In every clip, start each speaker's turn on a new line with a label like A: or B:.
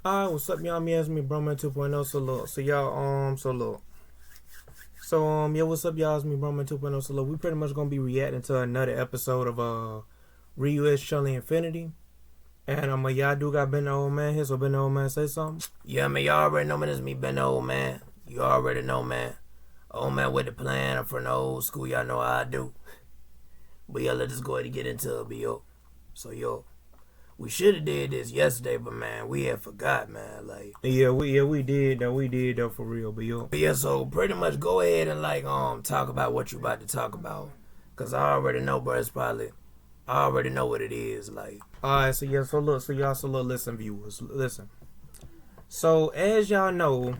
A: Alright, what's up, y'all? Me as me, Broman 2.0. So look, so y'all, yeah, what's up, y'all? It's me, Broman 2.0. So look, we pretty much gonna be reacting to another episode of Ryu X Chun-li Infinity. And y'all do got Ben the Old Man here, so Ben the Old Man say something.
B: Yeah, man, y'all already know, man, it's me, Ben the Old Man. You already know, man. Old man with the plan. I'm from the old school, y'all know how I do. But yeah, let's just go ahead and get into it, yo. So, yo, we should have did this yesterday, but man, we had forgot, man. Like,
A: we did though for real, but yo.
B: But yeah, so pretty much go ahead and talk about what you about to talk about, cause I already know, bro. I already know what it is, like.
A: Alright, so yeah, listen, viewers, listen. So as y'all know,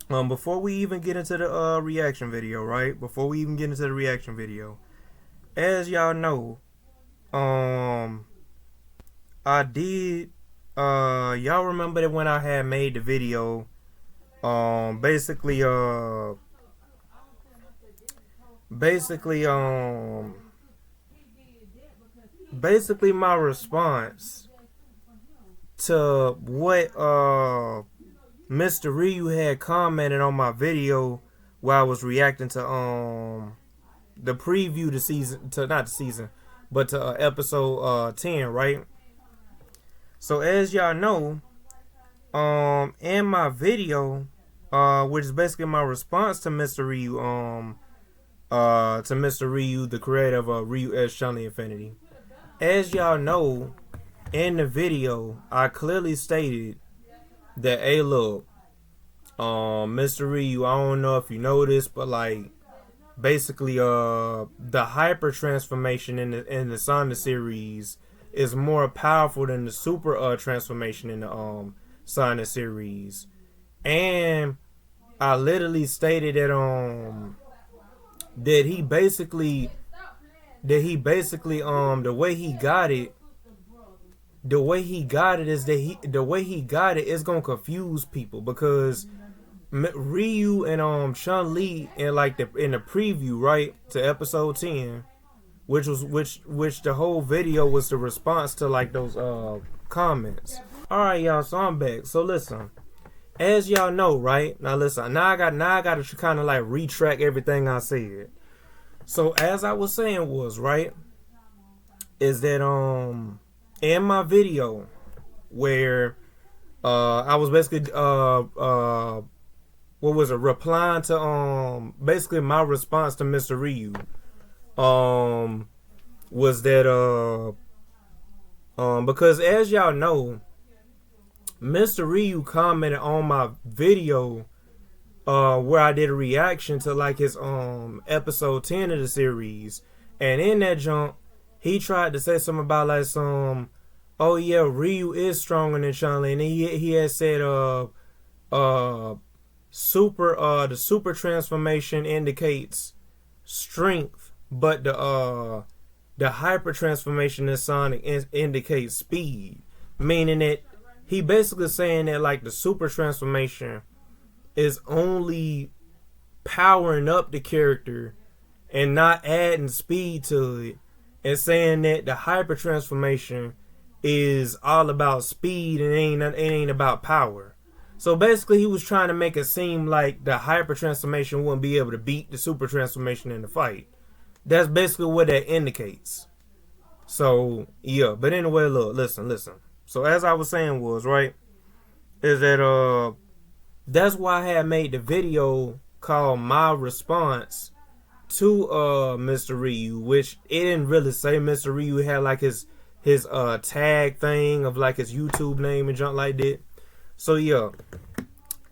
A: before we even get into the reaction video, right? Before we even get into the reaction video, as y'all know, I did, y'all remember that when I had made the video, basically my response to what Mr. Ryu had commented on my video while I was reacting to the preview to episode 10, right? So as y'all know, in my video, which is basically my response to Mr. Ryu, the creator of Ryu X Chun-li Infinity. As y'all know, in the video, I clearly stated that, hey, look, Mr. Ryu, I don't know if you know this, but like, basically, the hyper transformation in the Sonic series is more powerful than the super transformation in the Sonic series, and I literally stated that that he basically the way he got it is gonna confuse people, because Ryu and Chun-Li in the preview, right, to episode 10, which the whole video was the response to like those comments. Alright, y'all, so I'm back. So listen, as y'all know, right, now listen, now I gotta kind of like retract everything I said. So as I was saying was, right, is that in my video where I was basically replying to basically my response to Mr. Ryu was that because as y'all know, Mr. Ryu commented on my video where I did a reaction to like his episode 10 of the series, and in that jump he tried to say something about like oh yeah, Ryu is stronger than Chun-Li, and he had said the super transformation indicates strength, but the hyper transformation in Sonic indicates speed, meaning that he basically saying that like the super transformation is only powering up the character and not adding speed to it, and saying that the hyper transformation is all about speed and it ain't about power. So basically he was trying to make it seem like the hyper transformation wouldn't be able to beat the super transformation in the fight. That's basically what that indicates. So yeah, but anyway, look, listen. So as I was saying was, right, is that that's why I had made the video called my response to Mr. Ryu, which it didn't really say Mr. Ryu. Had like his tag thing of like his YouTube name and junk like that. So yeah,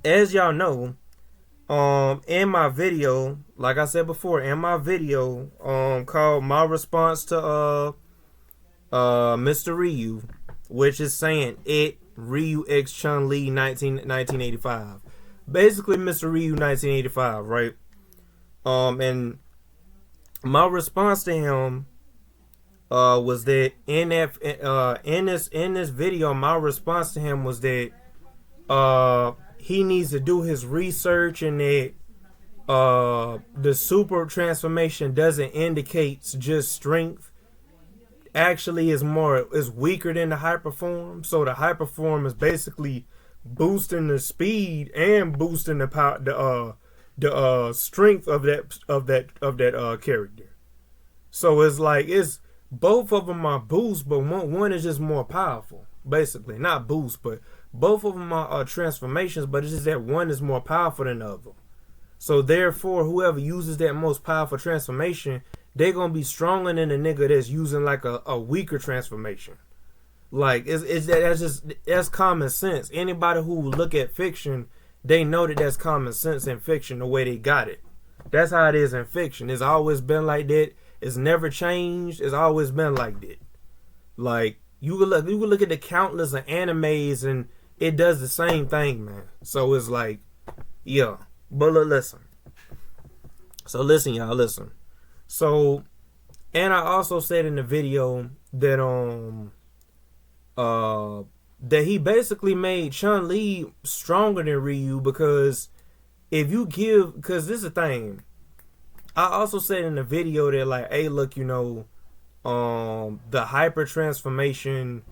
A: as y'all know, in my video, like I said before, in my video called my response to Mr. Ryu, which is saying it Ryu X Chun-li 1985. Basically Mr. Ryu 1985, right? And my response to him was that in this video, my response to him was that he needs to do his research, and that the super transformation doesn't indicate just strength. actually is weaker than the hyper form. So the hyper form is basically boosting the speed and boosting the power, the strength of that character. So it's like it's both of them are boosts, but one is just more powerful. Basically, not boost, but both of them are transformations. But it's just that one is more powerful than the other. So therefore, whoever uses that most powerful transformation, they're gonna be stronger than the nigga that's using like a weaker transformation. Like that's common sense. Anybody who look at fiction, they know that that's common sense in fiction. The way they got it, that's how it is in fiction. It's always been like that. It's never changed. It's always been like that. Like you could look at the countless of animes and it does the same thing, man. So it's like, yeah. But look, listen. So listen, y'all, listen. So, and I also said in the video that that he basically made Chun-Li stronger than Ryu because because this is the thing. I also said in the video that like, hey, look, the hyper transformation,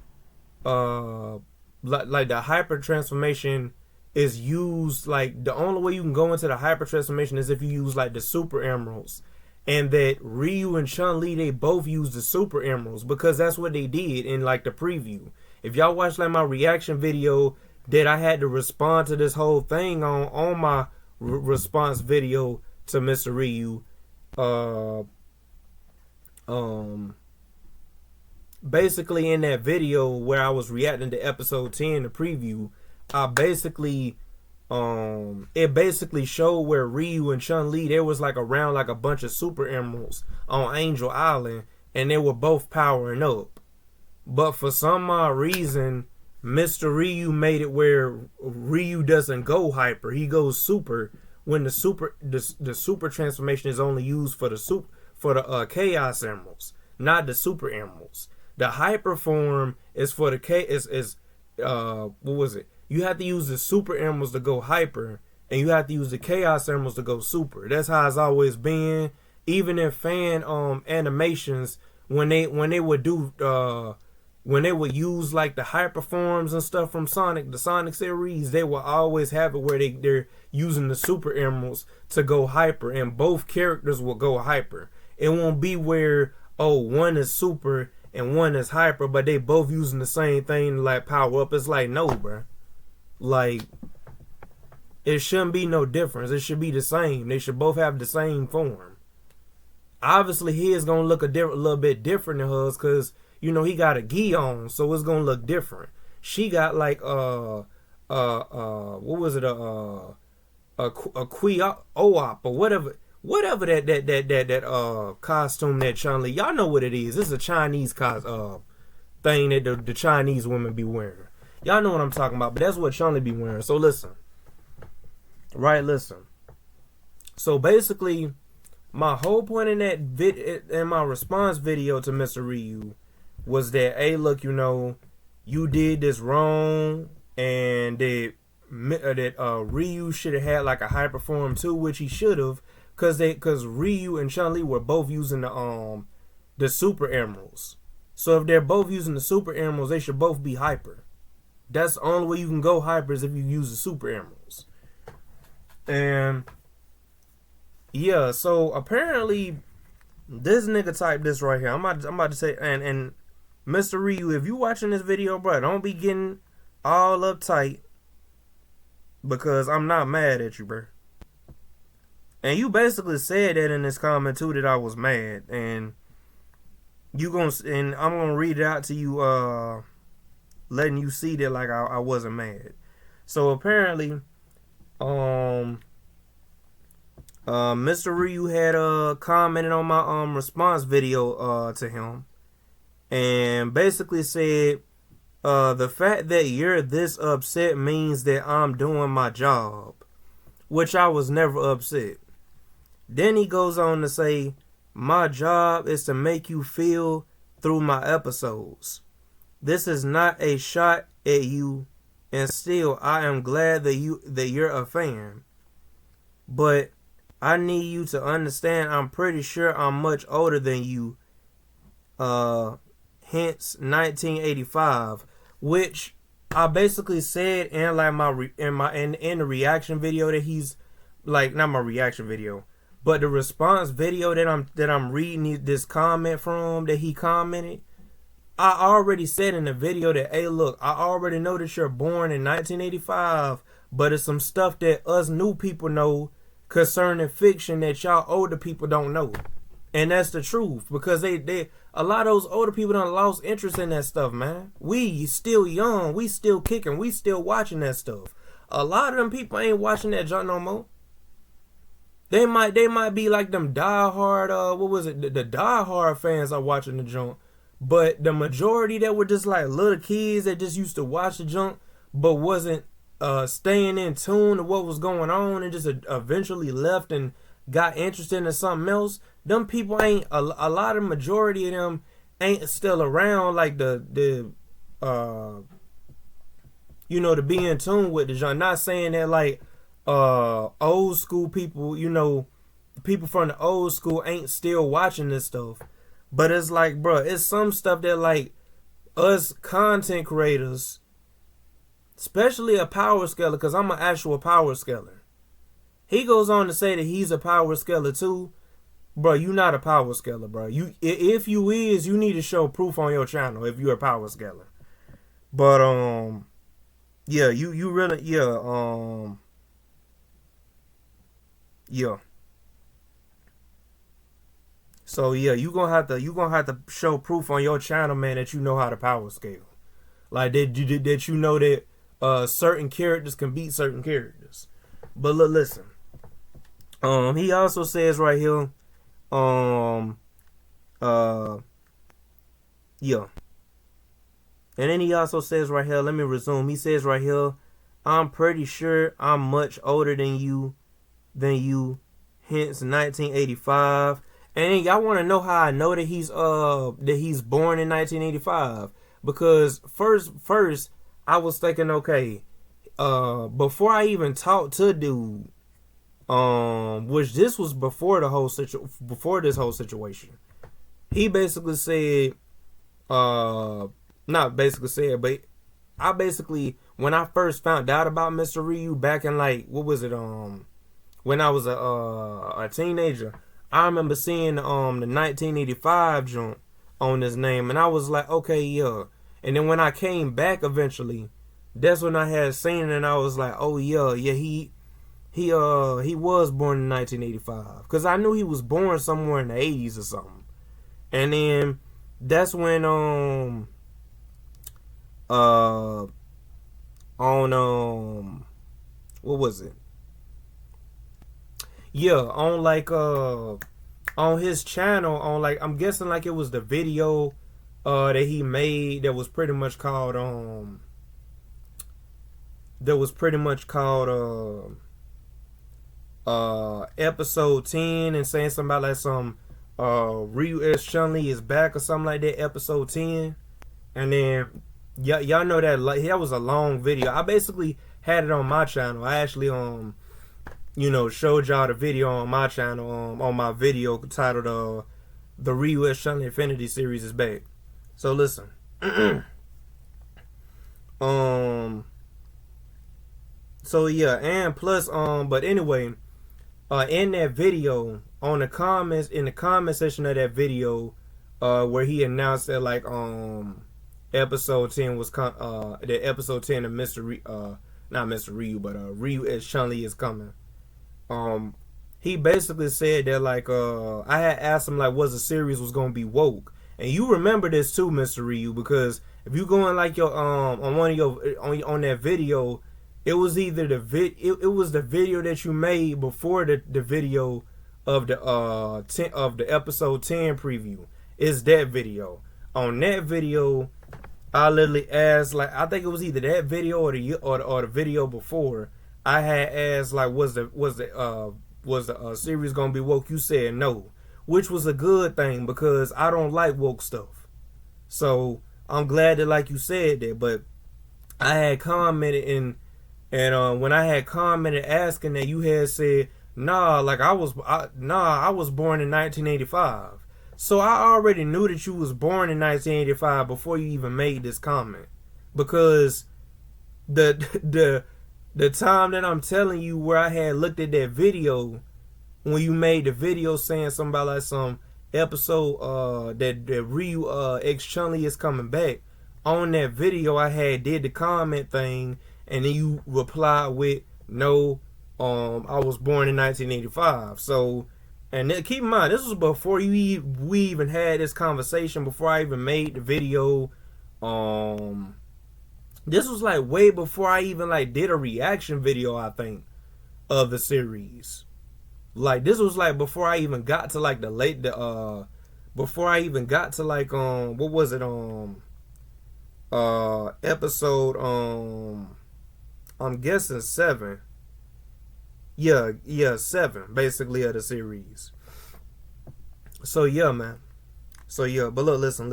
A: like the hyper transformation is used, like the only way you can go into the hyper transformation is if you use like the super emeralds, and that Ryu and Chun-Li, they both use the super emeralds because that's what they did in like the preview. If y'all watch like my reaction video that I had to respond to this whole thing on my response video to Mr. Ryu, basically in that video where I was reacting to episode 10, the preview, I basically it basically showed where Ryu and Chun-Li, they was like around like a bunch of super emeralds on Angel Island, and they were both powering up. But for some odd reason, Mr. Ryu made it where Ryu doesn't go hyper, he goes super when the super transformation is only used for the chaos emeralds, not the super emeralds. The hyper form is for the what was it? You have to use the super emeralds to go hyper, and you have to use the chaos emeralds to go super. That's how it's always been. Even in fan animations, when they would do when they would use like the hyper forms and stuff from Sonic, the Sonic series, they will always have it where they're using the super emeralds to go hyper, and both characters will go hyper. It won't be where one is super and one is hyper, but they both using the same thing to like power up. It's like, no, bro. Like, it shouldn't be no difference. It should be the same. They should both have the same form. Obviously, his gonna look a little bit different than hers because he got a gi on, so it's gonna look different. She got like what was it, a Oop or whatever that costume that Chun-Li, y'all know what it is. It's a Chinese thing that the Chinese women be wearing. Y'all know what I'm talking about, but that's what Chun-Li be wearing. So listen. So basically, my whole point in that in my response video to Mr. Ryu was that, hey, look, you did this wrong, and that Ryu should have had like a hyper form too, which he should have, because Ryu and Chun-Li were both using the super emeralds. So if they're both using the super emeralds, they should both be hyper. That's the only way you can go hyper is if you use the super emeralds. And yeah, so apparently this nigga typed this right here. I'm about to say, and Mr. Ryu, if you watching this video, bro, don't be getting all uptight because I'm not mad at you, bro. And you basically said that in this comment too, that I was mad, and I'm gonna read it out to you, letting you see that like I wasn't mad. So apparently, Mr. Ryu had commented on my response video to him, and basically said, the fact that you're this upset means that I'm doing my job, which I was never upset. Then he goes on to say, my job is to make you feel through my episodes. This is not a shot at you, and still I am glad that you're a fan. But I need you to understand, I'm pretty sure I'm much older than you. hence 1985, which I basically said in like in the reaction video that he's like, not my reaction video, but the response video that I'm reading this comment from, that he commented. I already said in the video that, hey, look, I already know that you're born in 1985, but it's some stuff that us new people know concerning fiction that y'all older people don't know. And that's the truth, because they a lot of those older people done lost interest in that stuff, man. We still young, we still kicking, we still watching that stuff. A lot of them people ain't watching that junk no more. They might be like them diehard, the diehard fans are watching the junk. But the majority that were just like little kids that just used to watch the junk, but wasn't staying in tune to what was going on, and just eventually left and got interested in something else. Them people ain't, a lot of majority of them ain't still around, like the to be in tune with the junk. Not saying that like old school people, people from the old school ain't still watching this stuff. But it's like, bro, it's some stuff that like us content creators, especially a power scaler, because I'm an actual power scaler. He goes on to say that he's a power scaler too. Bro, you not a power scaler, bro. If you is, you need to show proof on your channel if you're a power scaler. But yeah, you really, yeah. So yeah, you gonna have to show proof on your channel, man, that you know how to power scale. Like that you know that certain characters can beat certain characters. But look, listen. He also says right here, yeah. And then he also says right here, let me resume. He says right here, I'm pretty sure I'm much older than you, hence 1985. And y'all want to know how I know that he's born in 1985? Because first I was thinking, okay, before I even talked to dude, which this was before this whole situation, he basically said, not basically said, but I basically, when I first found out about Mr. Ryu back in like, what was it, when I was a teenager, I remember seeing the 1985 joint on his name, and I was like, okay, yeah. And then when I came back eventually, that's when I had seen it, and I was like, oh yeah, he was born in 1985, because I knew he was born somewhere in the 80s or something. And then that's when what was it? Yeah, on like on his channel, on like, I'm guessing like it was the video that he made that was pretty much called episode 10, and saying something about like some Ryu X Chun-li is back or something like that, episode 10. And then y'all know that like that was a long video. I basically had it on my channel. I actually showed y'all the video on my channel, on my video titled the Ryu X Chun-li Infinity series is back. So listen. So yeah, and plus but anyway, in that video, in the comment section of that video, where he announced that like episode 10 was that episode 10 of not Mr. Ryu, but Ryu X Chun-li is coming. He basically said that like I had asked him like, was the series was gonna be woke, and you remember this too, Mr. Ryu, because if you go in like your on one of your on that video, it was either it was the video that you made before the video of the episode 10 preview. It's that video. On that video, I literally asked, like, I think it was either that video or the video before. I had asked like, was the series gonna be woke? You said no, which was a good thing, because I don't like woke stuff. So I'm glad that like you said that. But I had commented and when I had commented asking that, you had said, nah, like I was born in 1985. So I already knew that you was born in 1985 before you even made this comment, because the the time that I'm telling you where I had looked at that video, when you made the video saying something about like some episode that Ryu X Chun-li is coming back, on that video I had did the comment thing, and then you replied with no, I was born in 1985. So, and then, keep in mind, this was before we even had this conversation, before I even made the video. This was like way before I even like did a reaction video, I think, of the series. Like, this was like before I even got to like before I even got to like what was it, episode I'm guessing 7. Yeah, 7 basically of the series. So yeah, man. So yeah, but look, listen.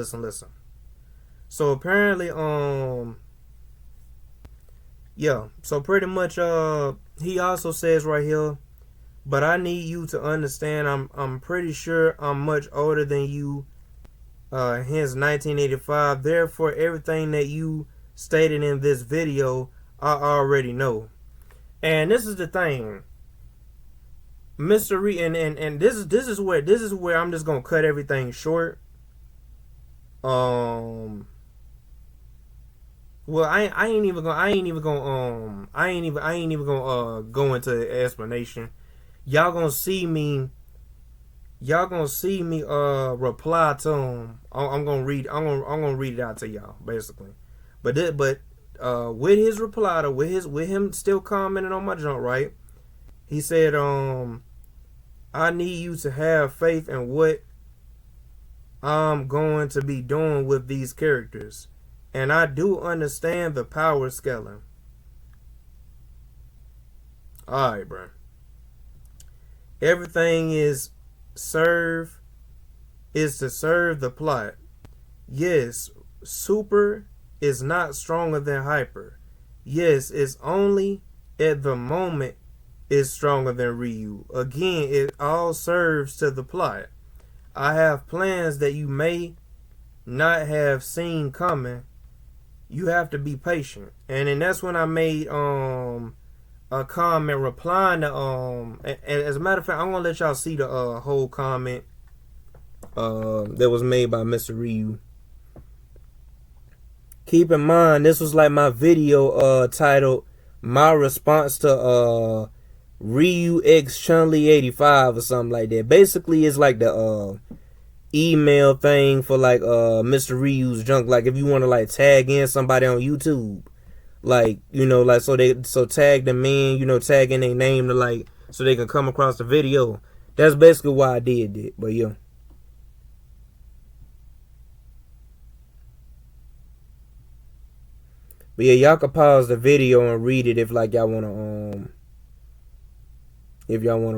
A: So apparently, yeah. So pretty much, he also says right here, but I need you to understand, I'm pretty sure I'm much older than you. Hence 1985. Therefore, everything that you stated in this video, I already know. And this is the thing, Mr. Reed, and this is where I'm just gonna cut everything short. Well, I ain't even gonna go into the explanation. Y'all gonna see me reply to him. I'm gonna read it out to y'all basically. But with his reply to with him still commenting on my junk, right? He said, I need you to have faith in what I'm going to be doing with these characters. And I do understand the power scaling. Alright, bro. Everything is to serve the plot. Yes, super is not stronger than hyper. Yes, it's only at the moment is stronger than Ryu. Again, it all serves to the plot. I have plans that you may not have seen coming. You have to be patient. And then that's when I made a comment replying to and as a matter of fact, I'm gonna let y'all see the whole comment that was made by Mr. Ryu. Keep in mind, this was like my video titled My Response to Ryu X Chun-li 85 or something like that. Basically, it's like the email thing for like Mr. Ryu's junk. Like if you want to like tag in somebody on YouTube, like, you know, like so tag them in, you know, tag in their name to like so they can come across the video. That's basically why I did it. But yeah. But yeah, y'all can pause the video and read it if like y'all wanna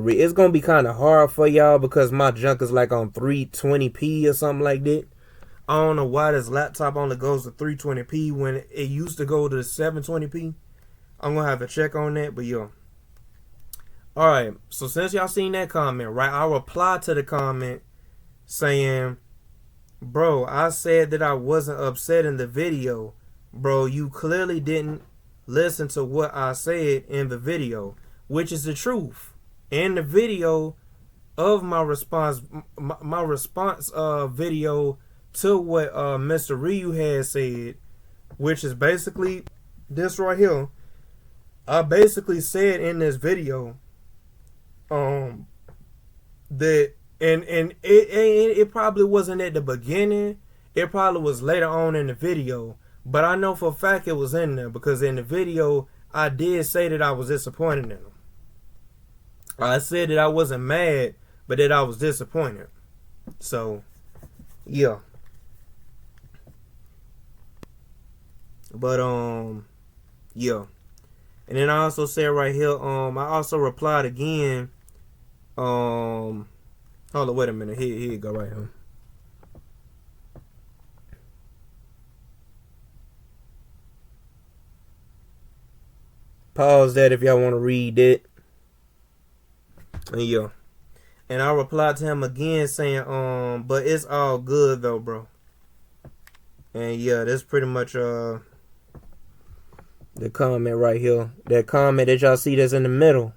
A: read. It's gonna be kinda hard for y'all because my junk is like on 320p or something like that. I don't know why this laptop only goes to 320p when it used to go to 720p. I'm gonna have to check on that, but yeah. Alright, so since y'all seen that comment, right, I replied to the comment saying, bro, I said that I wasn't upset in the video. Bro, you clearly didn't listen to what I said in the video, which is the truth. In the video of my response video to what Mr. Ryu had said, which is basically this right here. I basically said in this video that and it probably wasn't at the beginning. It probably was later on in the video. But I know for a fact it was in there because in the video, I did say that I was disappointed in him. I said that I wasn't mad, but that I was disappointed. So, yeah. But, yeah. And then I also said right here, I also replied again, hold on, wait a minute. Here you go right here. Pause that if y'all want to read it. And yeah. And I replied to him again saying, but it's all good though, bro. And yeah, that's pretty much the comment right here. That comment that y'all see that's in the middle.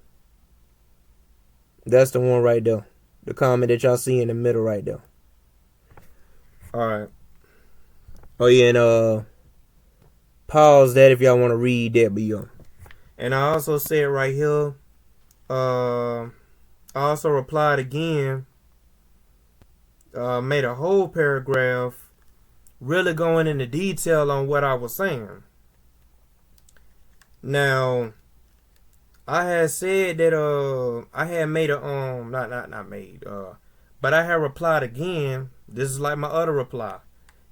A: That's the one right there. The comment that y'all see in the middle right there. Alright. Oh yeah, and pause that if y'all want to read that, but yeah. And I also said right here, I also replied again, made a whole paragraph really going into detail on what I was saying. Now, I had said that I had made a but I had replied again. This is like my other reply.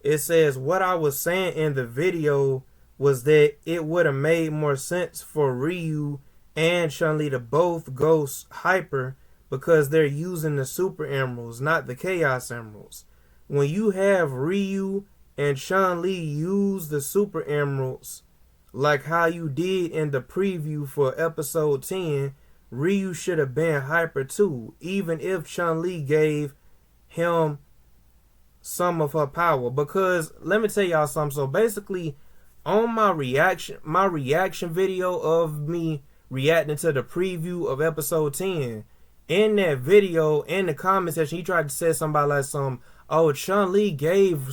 A: It says what I was saying in the video was that it would have made more sense for Ryu and Chun-Li to both go hyper because they're using the super emeralds, not the chaos emeralds. When you have Ryu and Chun-Li use the super emeralds, like how you did in the preview for episode 10, Ryu should have been hyper too, even if Chun-Li gave him some of her power. Because let me tell y'all something. So basically, on my reaction video of me reacting to the preview of episode 10, in that video, in the comment section, he tried to say somebody like Chun-Li gave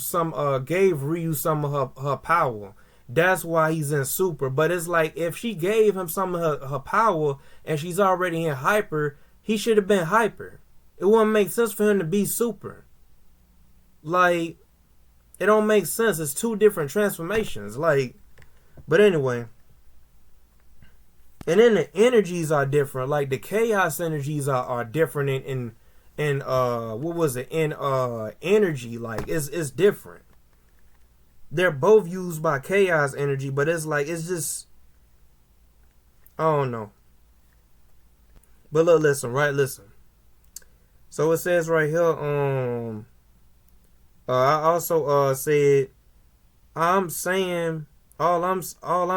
A: Ryu some of her power. That's why he's in super. But it's like, if she gave him some of her power and she's already in hyper, he should have been hyper. It wouldn't make sense for him to be super. Like, it don't make sense. It's two different transformations. Like, but anyway. And then the energies are different. Like, the chaos energies are different in energy. Like, it's different. They're both used by chaos energy, but it's like, it's just, I don't know. But look, listen. So it says right here, I also said, all I'm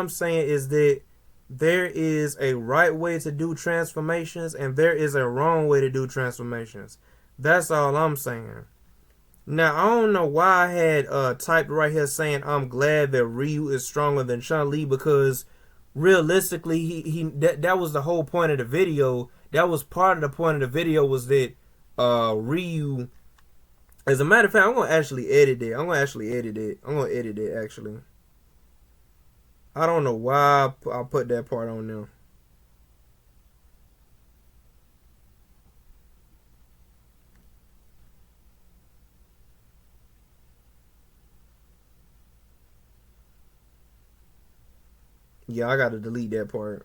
A: saying is that there is a right way to do transformations and there is a wrong way to do transformations. That's all I'm saying. Now, I don't know why I had typed right here saying I'm glad that Ryu is stronger than Chun-Li, because realistically, that was the whole point of the video. That was part of the point of the video, was that Ryu... As a matter of fact, I'm going to actually edit it. I'm going to edit it, actually. I don't know why I put that part on there. Yeah, I got to delete that part.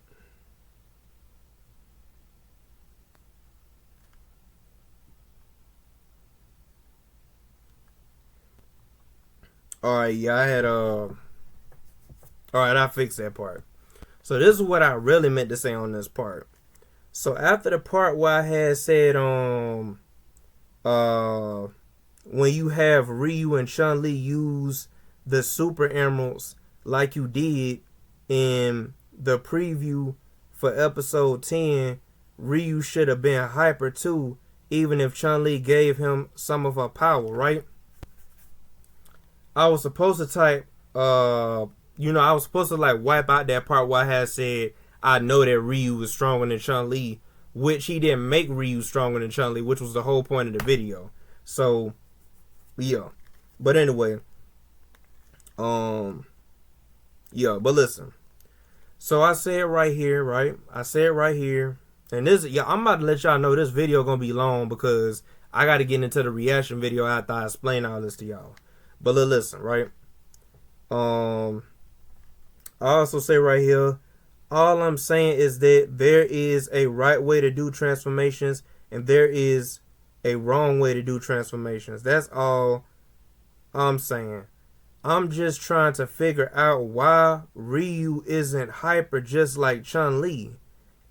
A: Alright, yeah, Alright, I fixed that part. So this is what I really meant to say on this part. So after the part where I had said, when you have Ryu and Chun-Li use the super emeralds like you did in the preview for episode 10, Ryu should have been hyper too, even if Chun-Li gave him some of her power, right? I was supposed to type, I was supposed to like wipe out that part where I had said, I know that Ryu was stronger than Chun-Li, which he didn't make Ryu stronger than Chun-Li, which was the whole point of the video. So, yeah. But anyway, but listen. So I said right here, right? And this, I'm about to let y'all know this video gonna be long because I got to get into the reaction video after I explain all this to y'all. But listen, right? I also say right here, all I'm saying is that there is a right way to do transformations and there is a wrong way to do transformations. That's all I'm saying. I'm just trying to figure out why Ryu isn't hyper just like Chun-Li.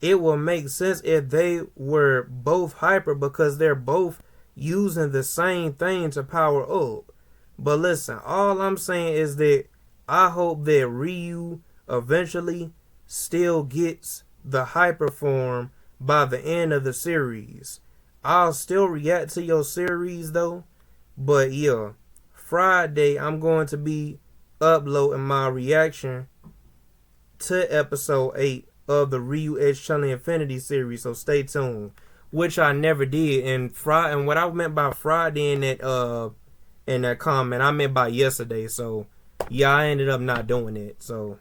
A: It will make sense if they were both hyper because they're both using the same thing to power up. But listen, all I'm saying is that I hope that Ryu eventually still gets the hyper form by the end of the series. I'll still react to your series though. But yeah, Friday I'm going to be uploading my reaction to episode 8 of the Ryu X Chun-li Infinity series. So stay tuned. Which I never did. And what I meant by Friday in that comment, I meant by yesterday. So yeah, I ended up not doing it. So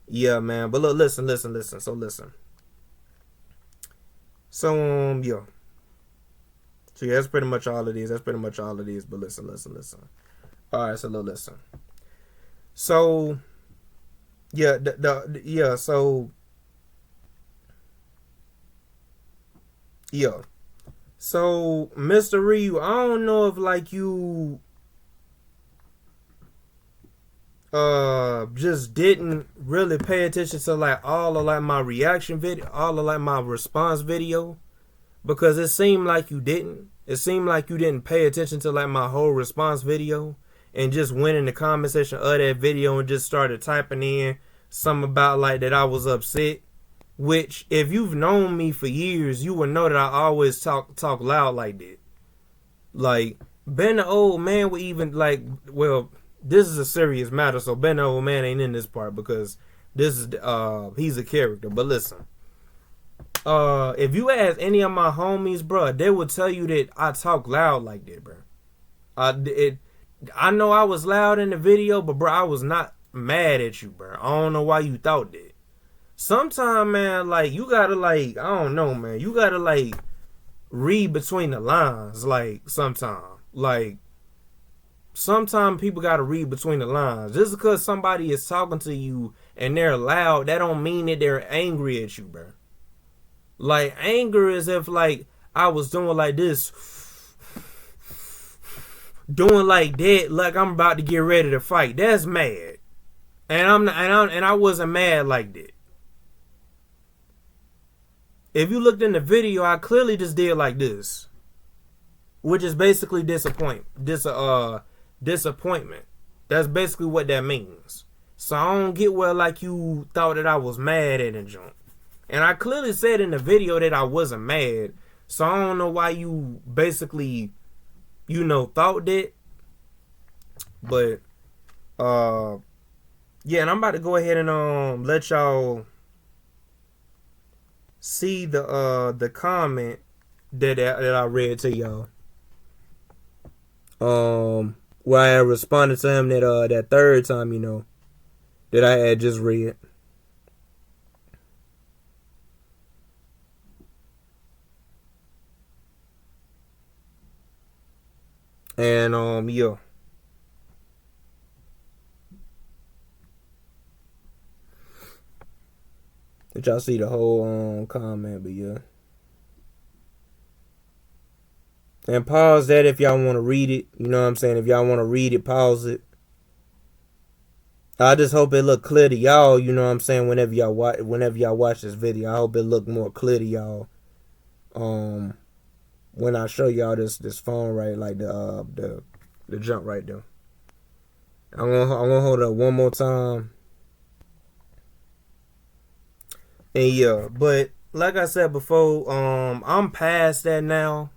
A: yeah, man. But look, listen. So listen. So yeah. So yeah, that's pretty much all it is. But listen. All right, so look, listen. So yeah, So yeah. So Mr. Ryu, I don't know if like you just didn't really pay attention to like all of like my reaction video, all of like my response video, because it seemed like you didn't. It seemed like you didn't pay attention to like my whole response video and just went in the comment section of that video and just started typing in something about like that I was upset. Which, if you've known me for years, you will know that I always talk loud like that. Like, Ben the old man would even like, well, this is a serious matter, so Ben the old man ain't in this part because this is he's a character. But listen, if you ask any of my homies, bro, they would tell you that I talk loud like that, bro. I know I was loud in the video, but bro, I was not mad at you, bro. I don't know why you thought that. Sometimes, man, like, you gotta, like, I don't know, man. You gotta, like, read between the lines, like, sometimes. Like, sometimes people gotta read between the lines. Just because somebody is talking to you and they're loud, that don't mean that they're angry at you, bro. Like, anger is if, like, I was doing like this. Doing like that, like I'm about to get ready to fight. That's mad. And I wasn't mad like that. If you looked in the video, I clearly just did like this, which is basically disappointment. That's basically what that means. So I don't get where like you thought that I was mad at a jump. And I clearly said in the video that I wasn't mad. So I don't know why you basically, thought that. But yeah, and I'm about to go ahead and let y'all see the comment that I read to y'all. Where I responded to him that third time, that I had just read. And yeah. Let y'all see the whole comment, but yeah. And pause that if y'all want to read it. You know what I'm saying? If y'all want to read it, pause it. I just hope it look clear to y'all, you know what I'm saying, whenever y'all watch this video. I hope it look more clear to y'all. When I show y'all this phone right, like the jump right there. I'm gonna hold it up one more time. And yeah, but like I said before, I'm past that now.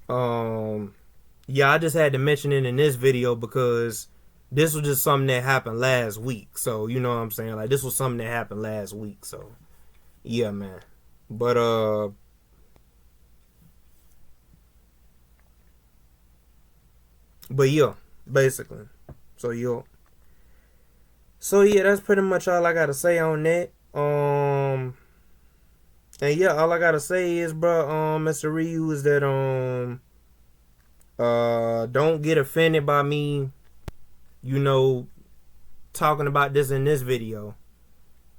A: Yeah, I just had to mention it in this video because this was just something that happened last week. So, you know what I'm saying? Like, this was something that happened last week. So, yeah, man. But, yeah, basically. So, yeah, that's pretty much all I got to say on that. And yeah, all I gotta say is, bro, Mr. Ryu, is that don't get offended by me, talking about this in this video,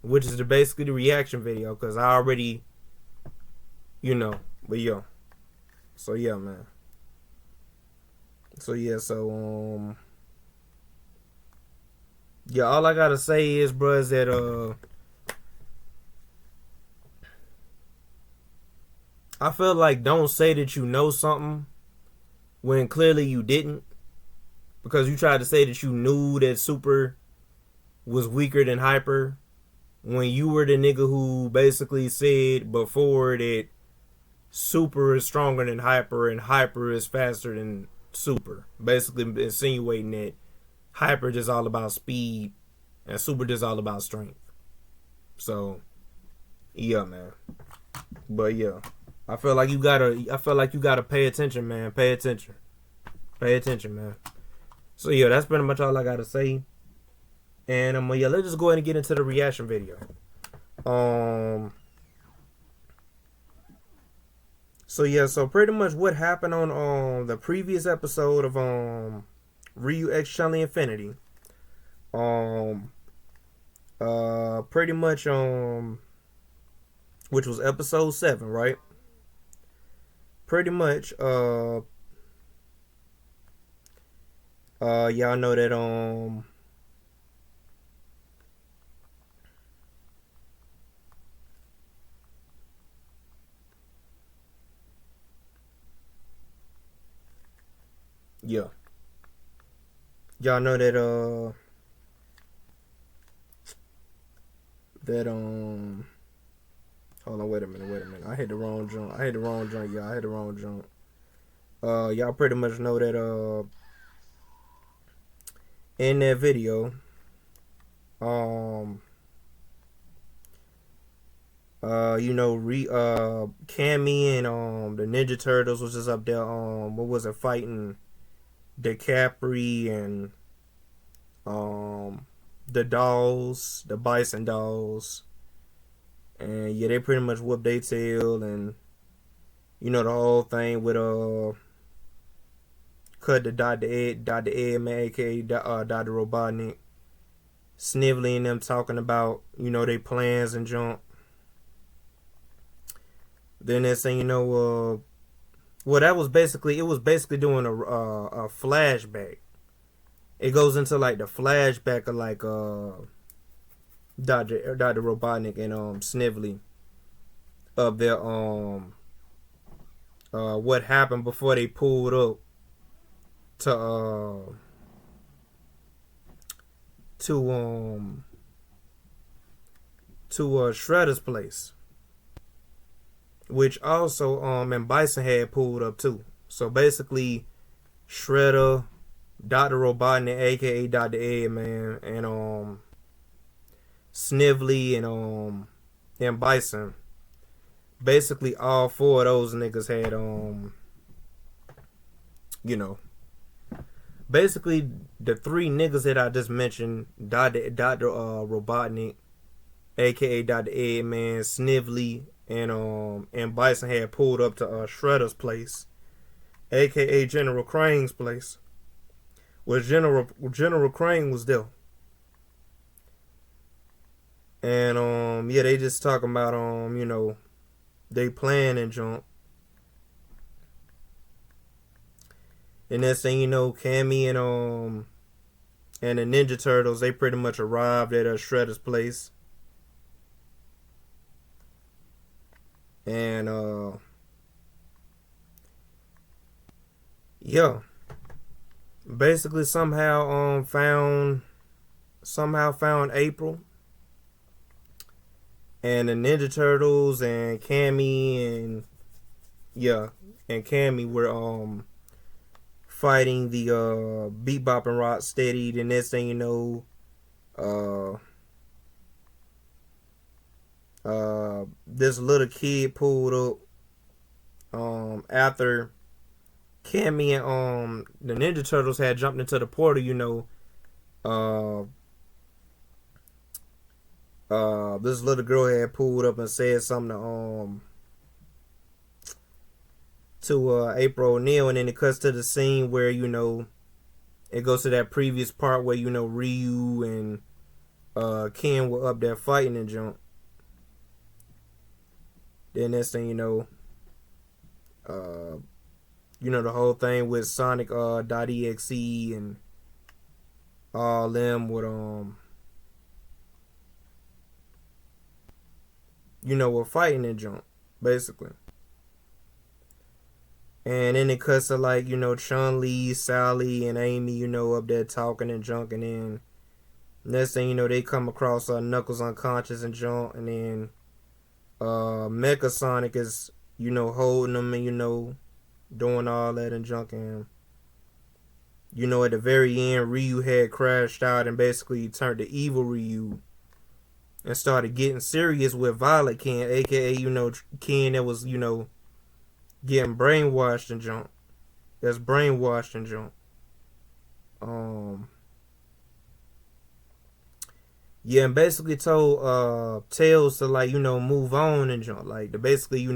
A: which is basically the reaction video, because I already, but yeah. So yeah, man. So yeah, yeah, all I gotta say is, bro, is that I feel like don't say that you know something when clearly you didn't, because you tried to say that you knew that Super was weaker than Hyper when you were the nigga who basically said before that Super is stronger than Hyper, and Hyper is faster than Super. Basically insinuating that Hyper just all about speed and Super just all about strength. So yeah, man. But yeah, I feel like you gotta pay attention, man. Pay attention, man. So yeah, that's pretty much all I gotta say. And yeah, let's just go ahead and get into the reaction video. So yeah, so pretty much what happened on the previous episode of Ryu X Chun-li Infinity. Pretty much which was episode 7, right? Pretty much y'all know that yeah. Y'all know that hold on, wait a minute. I hit the wrong jump. Y'all. I hit the wrong jump. Y'all pretty much know that in that video, you know, Cammy and the Ninja Turtles was just up there, what was it, fighting DiCaprio and the dolls, the Bison dolls. And yeah, they pretty much whooped their tail, and you know the whole thing with cut the Dr. Eggman, aka Dr. Robotnik, Snively and them talking about, you know, their plans and junk. Then they're saying, you know, well, it was basically doing a flashback. It goes into like the flashback of like Dr. Robotnik and Snively of their what happened before they pulled up to Shredder's place, which also and Bison had pulled up too. So basically, Shredder, Dr. Robotnik, aka Dr. Eggman, and Snively and Bison, basically all 4 of those niggas had you know, basically the 3 niggas that I just mentioned, Dr. Robotnik, aka Dr. Eggman, Snively, and Bison had pulled up to Shredder's place, aka General Crane's place, where General Crane was there. And yeah, they just talking about you know, they plan and jump. And next thing you know, Cammy and the Ninja Turtles, they pretty much arrived at Shredder's place. And yeah, basically somehow found April and the Ninja Turtles and Cammy were fighting the Bebop and Rocksteady. The next thing you know, this little kid pulled up after Cammy and the Ninja Turtles had jumped into the portal. You know, this little girl had pulled up and said something to April O'Neil, and then it cuts to the scene where, you know, it goes to that previous part where, you know, Ryu and Ken were up there fighting and jump. Then next thing you know, the whole thing with Sonic .exe and all them with were fighting and jump, basically. And then it cuts to, like, Chun-Li, Sally, and Amy, up there talking and junking. And next thing you know, they come across Knuckles unconscious and junk. And then Mecha Sonic is holding him and, doing all that and junking him. At the very end, Ryu had crashed out and basically turned to evil Ryu and started getting serious with Violet Ken, aka, Ken that was, getting brainwashed and junk. That's brainwashed and junk. Yeah, and basically told Tails to move on and jump. Like to basically,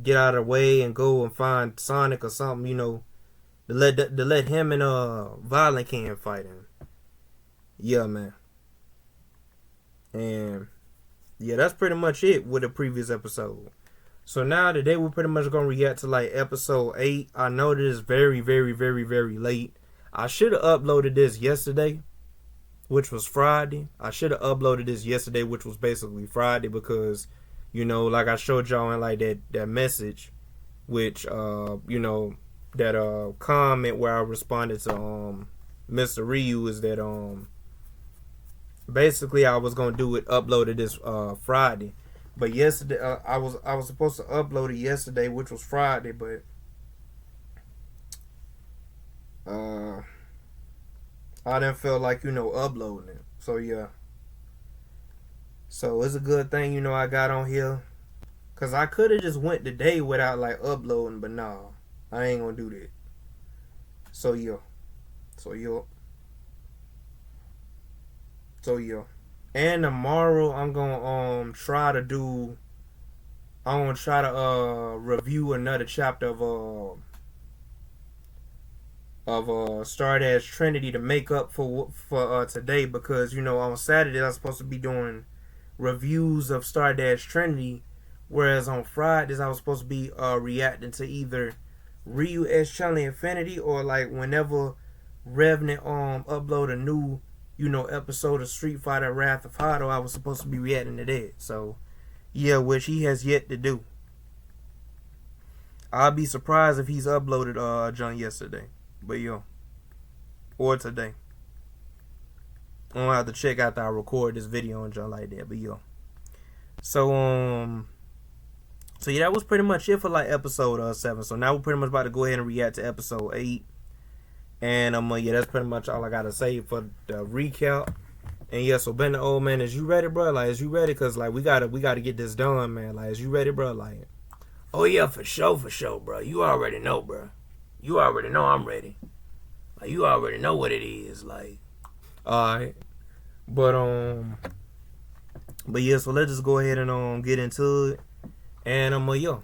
A: get out of the way and go and find Sonic or something, to let him and Violent Ken fight him. Yeah, man. And yeah, that's pretty much it with the previous episode. So now today we're pretty much gonna react to episode 8. I know that it's very, very, very, very late. I should have uploaded this yesterday, which was Friday. I should have uploaded this yesterday, which was basically Friday, because, like I showed y'all in that message, which that comment where I responded to Mr. Ryu is that basically I was gonna do it uploaded this Friday. But yesterday I was supposed to upload it yesterday, which was Friday, but I didn't feel like, uploading it. So, yeah. So, it's a good thing, I got on here. Because I could have just went today without, uploading. But, nah. I ain't going to do that. So, yeah. And tomorrow, I'm going to try to review another chapter of Stardust Trinity to make up for today, because on Saturday I was supposed to be doing reviews of Stardust Trinity, whereas on Fridays I was supposed to be reacting to either Ryu X Chun-li Infinity or whenever Revenant upload a new episode of Street Fighter Wrath of Hado, I was supposed to be reacting to that. So yeah, which he has yet to do. I'll be surprised if he's uploaded John yesterday. But yo, or today. I'm gonna have to check after I record this video and jump like that. But yo, so yeah, that was pretty much it for episode 7. So now we're pretty much about to go ahead and react to episode 8. And yeah, that's pretty much all I gotta say for the recap. And yeah, so Ben the old man, is you ready, bro? Is you ready? Cause we gotta get this done, man. Is you ready, bro?
B: Oh yeah, for sure, bro. You already know, bro. You already know I'm ready. You already know what it is,
A: Alright. But yeah, so let's just go ahead and get into it. And yo,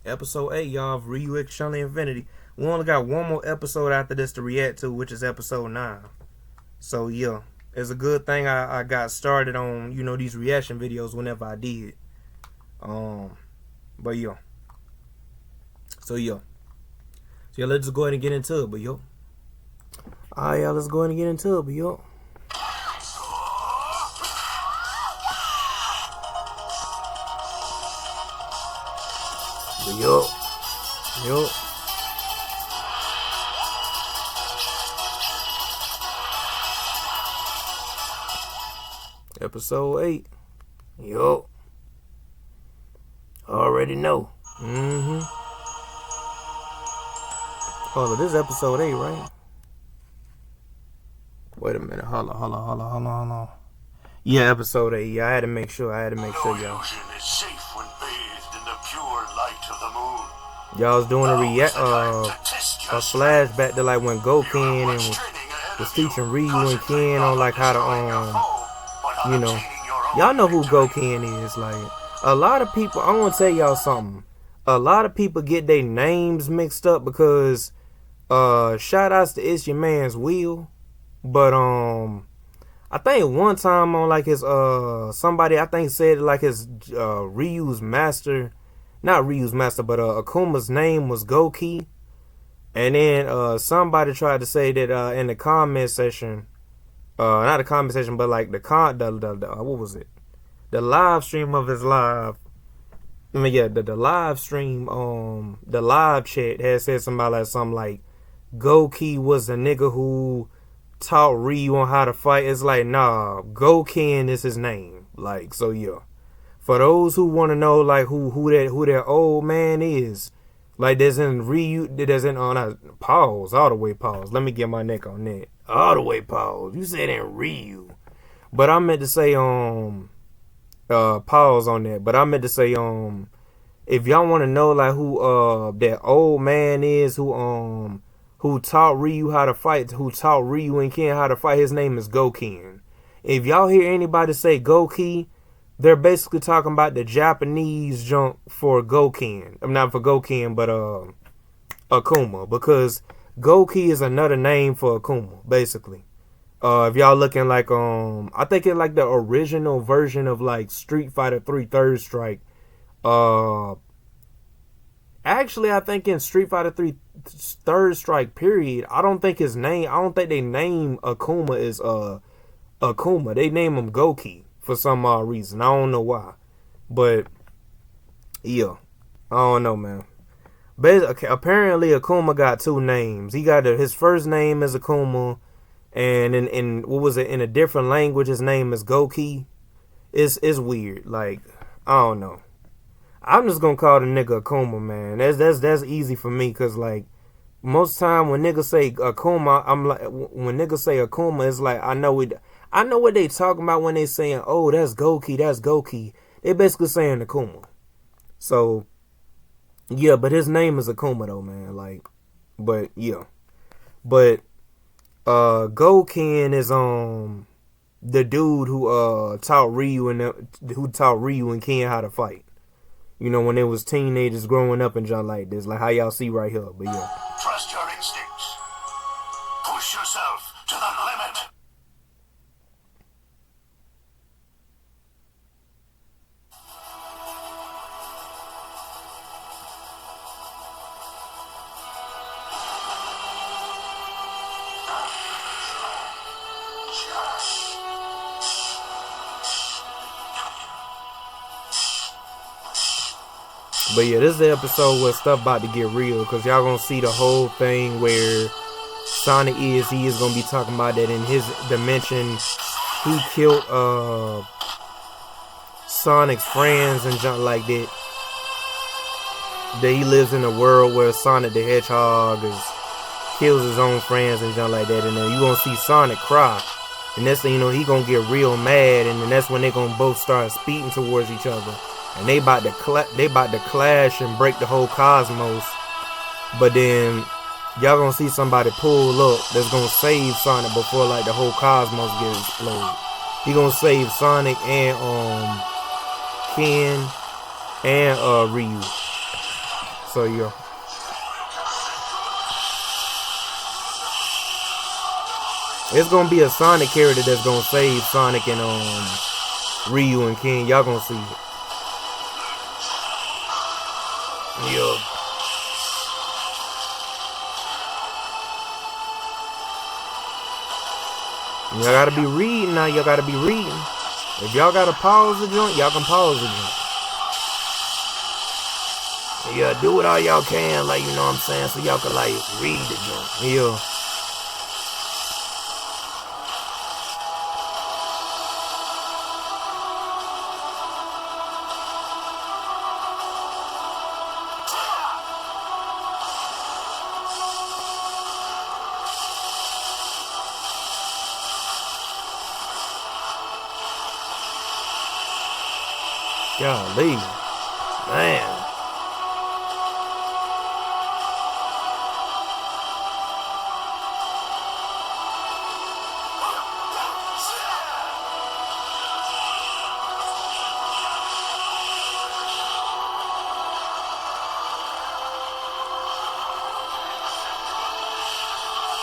A: episode 8, y'all, of Ryu X Chun-li Infinity. We only got one more episode after this to react to, which is episode 9. So yeah, it's a good thing I got started on, these reaction videos whenever I did. But yeah. So yeah. So yeah, let's just go ahead and get into it, but yo. Alright, y'all, let's go ahead and get into it, but yo. Yo. Episode 8.
B: Yo. Already know.
A: Hold on, this is episode 8, right? Wait a minute. Hold on. Yeah, episode 8. Yeah, I had to make sure, y'all.
C: Illusion is safe when bathed in the pure light of the moon.
A: Y'all was doing a flashback to when Goken and was teaching Ryu and Ken on how to y'all know who Goken is. A lot of people, I want to tell y'all something. A lot of people get their names mixed up because shout outs to It's Your Man's Will. But I think one time on his somebody I think said his Ryu's master, not Ryu's master, but Akuma's name was Goki. And then somebody tried to say that in the comment section, not the comment section, but what was it? The live stream of his live. I mean, yeah, the live stream, the live chat had said something like Goki was the nigga who taught Ryu on how to fight. It's nah, Goken is his name. So yeah. For those who want to know like who that old man is, like there's in Ryu, there's in pause, all the way pause. Let me get my neck on that. All the way pause. You said in Ryu. But I meant to say pause on that. But I meant to say if y'all want to know like who that old man is who taught Ryu how to fight, who taught Ryu and Ken how to fight, his name is Goken. If y'all hear anybody say Goki, they're basically talking about the Japanese junk for Goken. I'm not for Goken, but Akuma, because Goki is another name for Akuma, basically. If y'all looking like I think it's like the original version of like Street Fighter 3 Third Strike. Actually, I think in Street Fighter 3 Third Strike period, I don't think they name Akuma is Akuma. They name him Goki for some odd reason. I don't know why. But yeah. I don't know, man. But apparently Akuma got two names. He got his first name is Akuma, and in what was it, in a different language his name is Goki. It's weird. Like, I don't know. I'm just gonna call the nigga Akuma, man. That's easy for me, cause like most time when niggas say Akuma, I'm like, when niggas say Akuma, it's like I know what they talking about when they saying, oh, that's Goki, that's Goki. They basically saying Akuma. So yeah, but his name is Akuma though, man. Like, but yeah, but Goken is the dude who taught Ryu and Ken how to fight. You know, when they was teenagers growing up and junk like this, like how y'all see right here. But yeah.
C: Trust your instincts. Push yourself to the limit.
A: But yeah, this is the episode where stuff about to get real, because y'all gonna see the whole thing where Sonic he is gonna be talking about that in his dimension he killed Sonic's friends and junk like that. That he lives in a world where Sonic the Hedgehog kills his own friends and junk like that, and then you gonna see Sonic cry, and that's, you know, he gonna get real mad, and then that's when they gonna both start speeding towards each other. And they about to clash and break the whole cosmos. But then y'all gonna see somebody pull up that's gonna save Sonic before like the whole cosmos gets exploded. He gonna save Sonic and Ken and Ryu. So yeah. It's gonna be a Sonic character that's gonna save Sonic and Ryu and Ken. Y'all gonna see it. Yeah. Y'all gotta be reading now. Y'all gotta be reading. If y'all gotta pause the joint, y'all can pause the joint.
B: Yeah, do it all y'all can, like, you know what I'm saying, so y'all can like read the joint.
A: Yeah. Golly,
B: Man.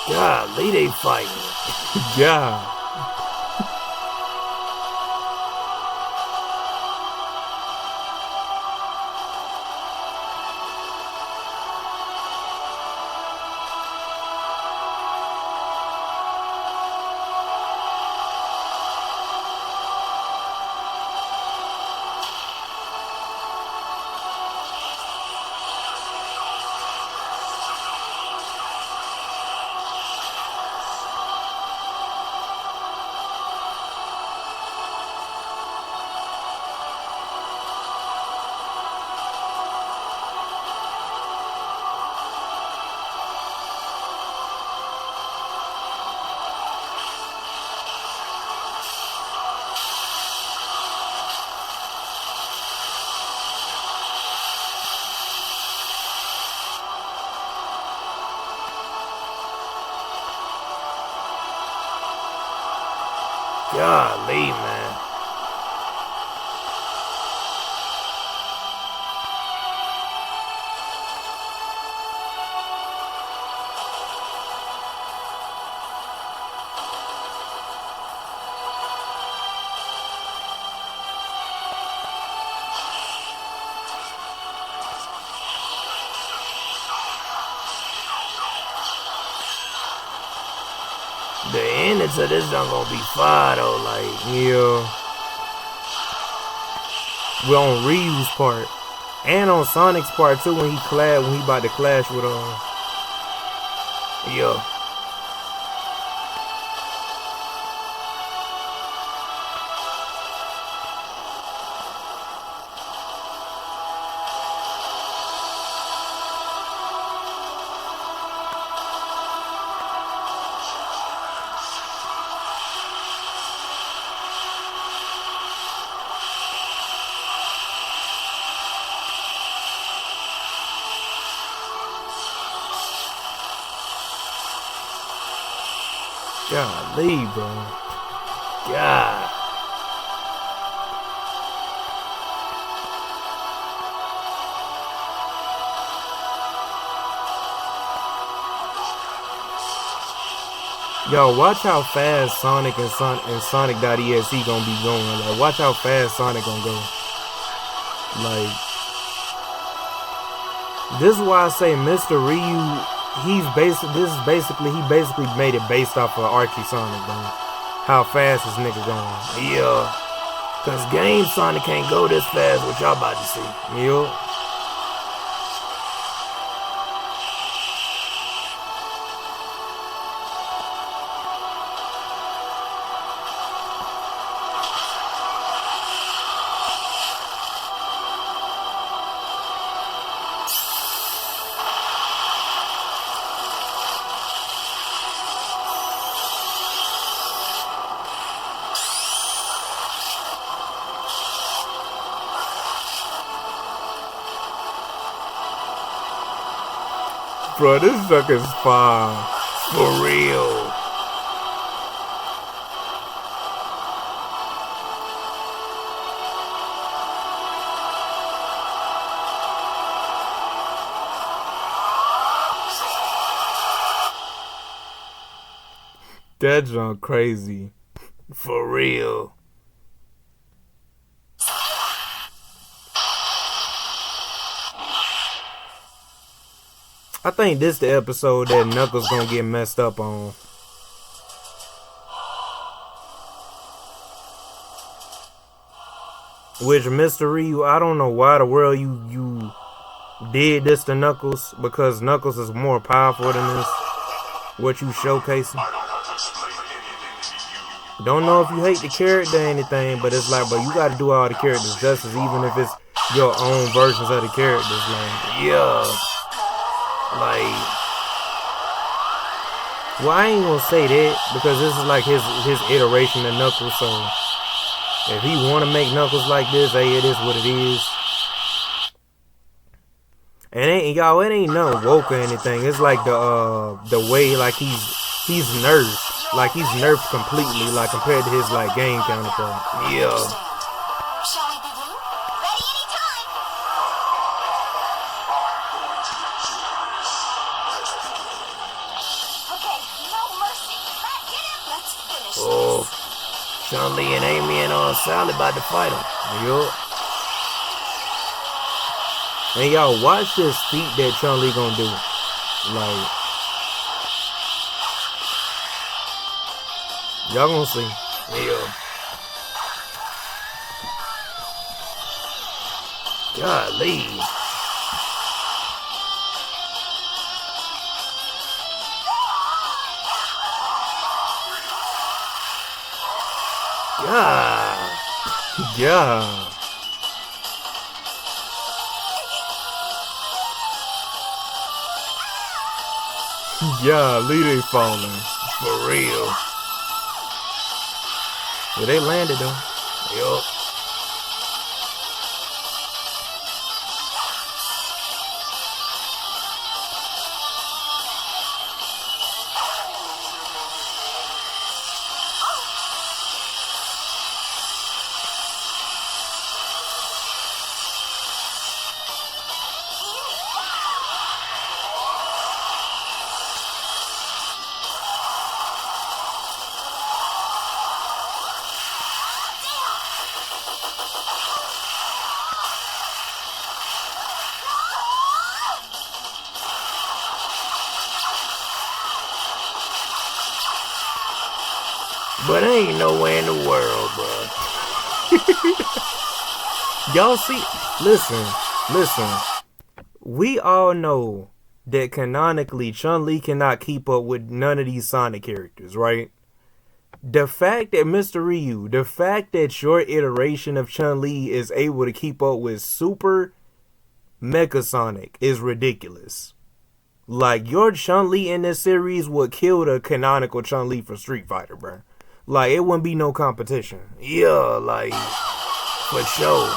B: Golly, they fighting.
A: yeah.
B: Golly, man. The ending to this not gonna be fire though, like.
A: Yeah. We're on Ryu's part. And on Sonic's part too when he about to clash with
B: Yeah.
A: Golly, bro.
B: God.
A: Yo, watch how fast Sonic and Sonic.exe gonna be going. Like, watch how fast Sonic gonna go. Like, this is why I say Mr. Ryu, he basically made it based off of Archie Sonic, bro. How fast this nigga going.
B: Yeah. Cause Game Sonic can't go this fast, what y'all about to see.
A: Yo. Bro, this sucker's fire.
B: For real.
A: That junk crazy.
B: For real.
A: I think this the episode that Knuckles gonna get messed up on. Which, Mr. Ryu, I don't know why the world you did this to Knuckles, because Knuckles is more powerful than this. What you showcasing. Don't know if you hate the character or anything, but it's like, but you gotta do all the characters justice, even if it's your own versions of the characters. Like,
B: yeah. Like,
A: well, I ain't gonna say that because this is like his iteration of Knuckles. So if he want to make Knuckles like this, hey, it is what it is. And it ain't nothing woke or anything. It's like the way like he's nerfed, like he's nerfed completely, like compared to his like game counterpart.
B: Yeah. Oh, Chun-Li and Amy and Sally about to fight him.
A: Yup. And y'all watch this feat that Chun-Li gonna do. Like, y'all gonna see.
B: Yeah. Golly.
A: Yeah. Yeah. Yeah, Lee they falling.
B: For real.
A: Yeah, they landed though.
B: Yup. But ain't nowhere in the world, bro.
A: Y'all see, listen. We all know that canonically Chun-Li cannot keep up with none of these Sonic characters, right? The fact that Mr. Ryu, the fact that your iteration of Chun-Li is able to keep up with Super Mecha Sonic is ridiculous. Like, your Chun-Li in this series would kill the canonical Chun-Li for Street Fighter, bro. Like, it wouldn't be no competition.
B: Yeah, like, for sure.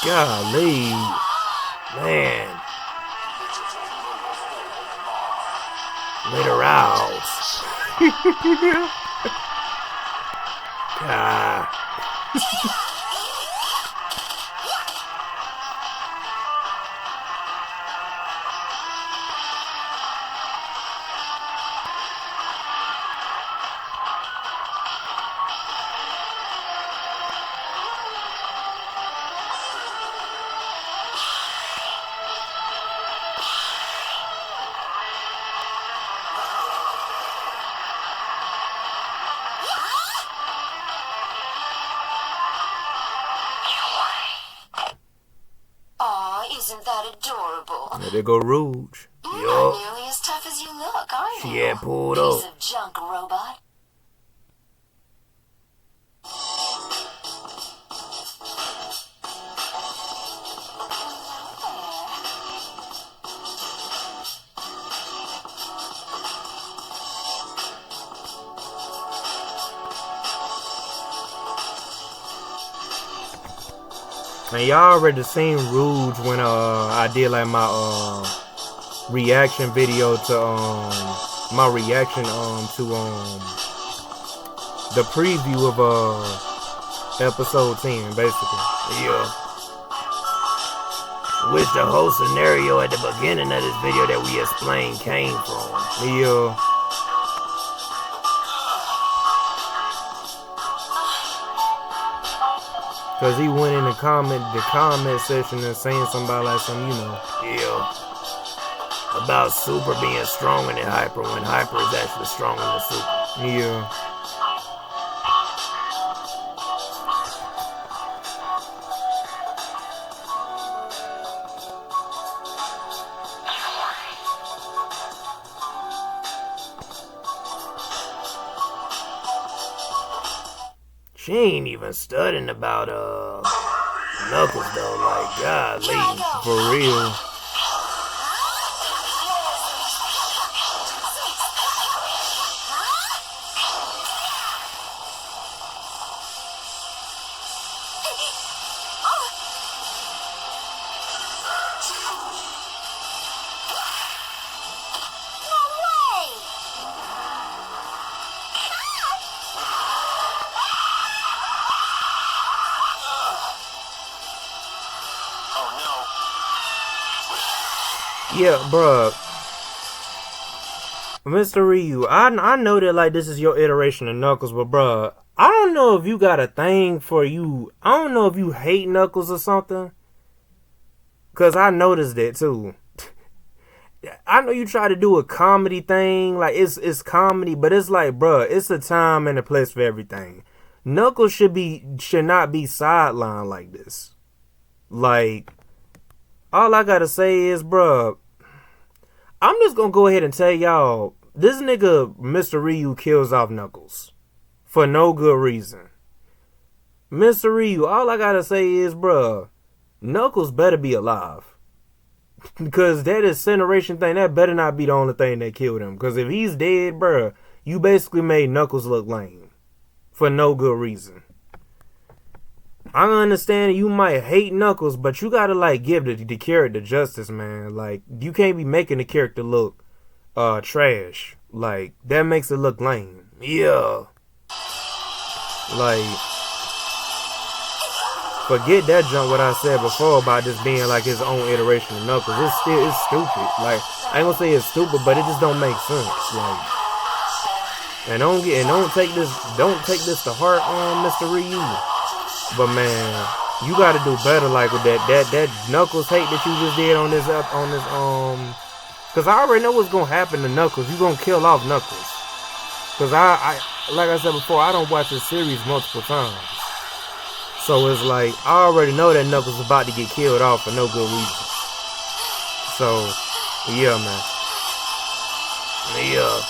A: Golly.
B: Man. Let her out. God.
D: Isn't that adorable?
A: There go Rouge.
D: You're not nearly as tough as you look, are you?
B: She had pulled
D: Piece
B: up.
D: of junk robot.
A: Man, y'all already seen Rouge when I did like my reaction video to my reaction to the preview of episode 10, basically.
B: Yeah. Which the whole scenario at the beginning of this video that we explained came from.
A: Yeah. Cause he went in the comment section and saying something about like some, you know.
B: Yeah. About Super being stronger than Hyper when Hyper is actually stronger than Super.
A: Yeah.
B: She ain't even studying about Knuckles though, like golly.
A: For real. Yeah, bruh. Mr. Ryu, I know that like this is your iteration of Knuckles, but bruh, I don't know if you got a thing for you. I don't know if you hate Knuckles or something. Cause I noticed that too. I know you try to do a comedy thing, like it's comedy, but it's like, bruh, it's a time and a place for everything. Knuckles should not be sidelined like this. Like, all I gotta say is, bruh, I'm just gonna go ahead and tell y'all, this nigga, Mr. Ryu, kills off Knuckles. For no good reason. Mr. Ryu, all I gotta say is, bruh, Knuckles better be alive. Because that incineration thing, that better not be the only thing that killed him. Because if he's dead, bruh, you basically made Knuckles look lame. For no good reason. I understand you might hate Knuckles, but you gotta like give the character justice, man. Like, you can't be making the character look trash. Like, that makes it look lame.
B: Yeah.
A: Like, forget that junk what I said before about just being like his own iteration of Knuckles. It's stupid. Like, I ain't gonna say it's stupid, but it just don't make sense. Like, And don't take this to heart, Mr. Ryu. But man, you gotta do better, like with that Knuckles hate that you just did on this cause I already know what's gonna happen to Knuckles. You gonna kill off Knuckles. Cause I like I said before, I don't watch this series multiple times. So it's like I already know that Knuckles is about to get killed off for no good reason. So yeah, man. Yeah.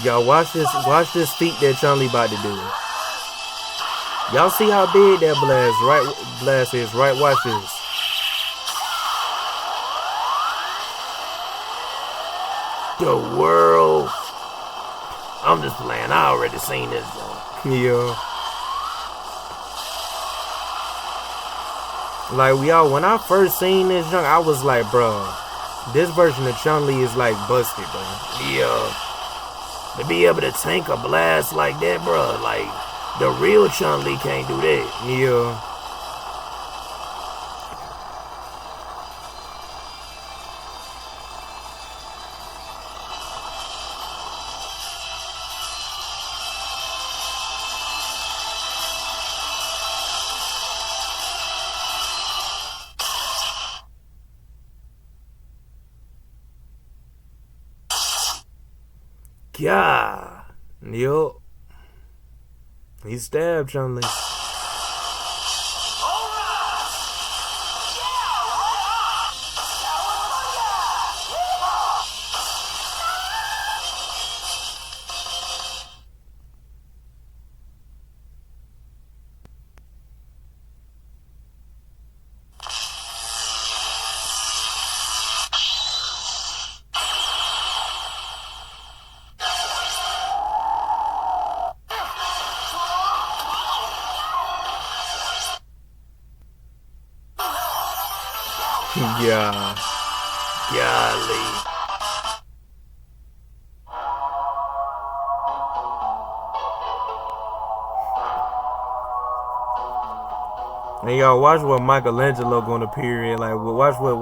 A: Y'all watch this feat that Chun-Li about to do. Y'all see how big that blast is, right? Watch this.
B: The world. I'm just playing. I already seen this though.
A: Yeah. Like when I first seen this junk, I was like, bro, this version of Chun-Li is like busted, bro.
B: Yeah. To be able to tank a blast like that, bro, like the real Chun-Li can't do that.
A: Yeah.
B: God.
A: Yup. He stabbed Chun-Li. Yeah.
B: Golly.
A: And y'all watch what Michelangelo gonna appear in. Like, watch what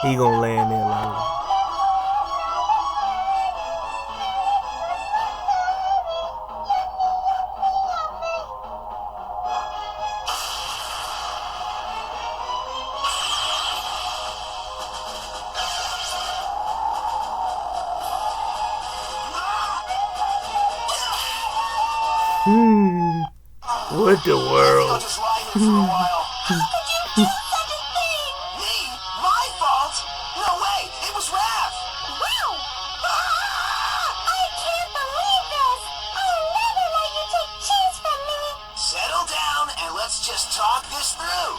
A: he gonna land in. Like.
B: What the world?
C: I'll just lie here for a while.
D: Me?
C: My fault? No way! It was Raph!
D: Wow! I can't believe this! I'll never let you take cheese from me!
C: Settle down and let's just talk this through.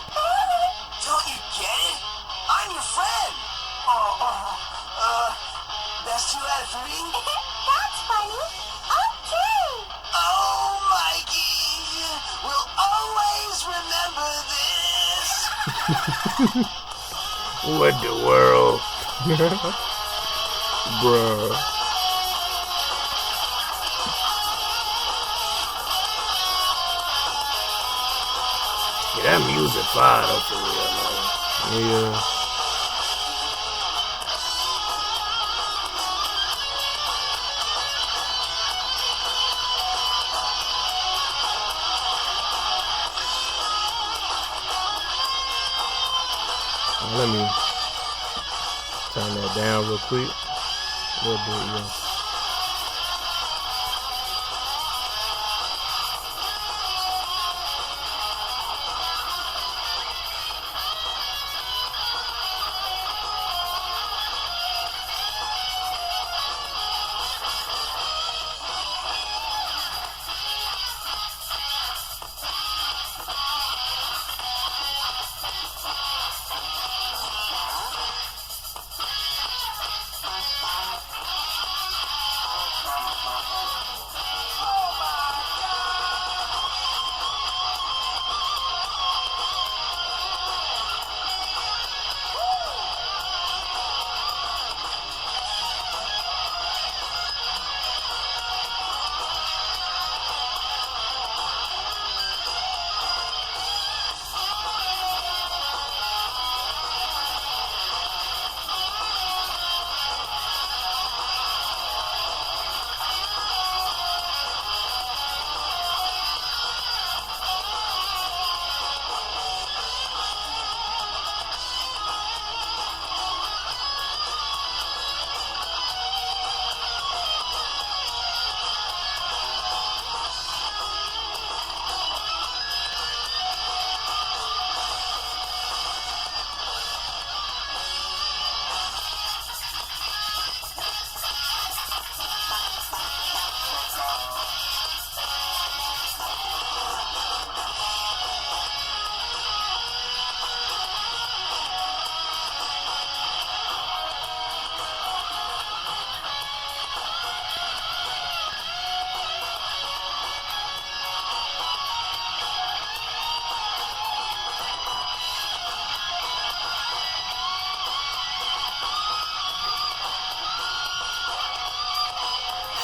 C: Don't you get it? I'm your friend. Best you at 3?
D: That's funny! Okay!
C: Oh, Mikey! We'll always remember this.
B: What the world?
A: Bruh.
B: Yeah, that music fire though, for real, man.
A: Yeah. Let me turn that down real quick. A little bit, yeah.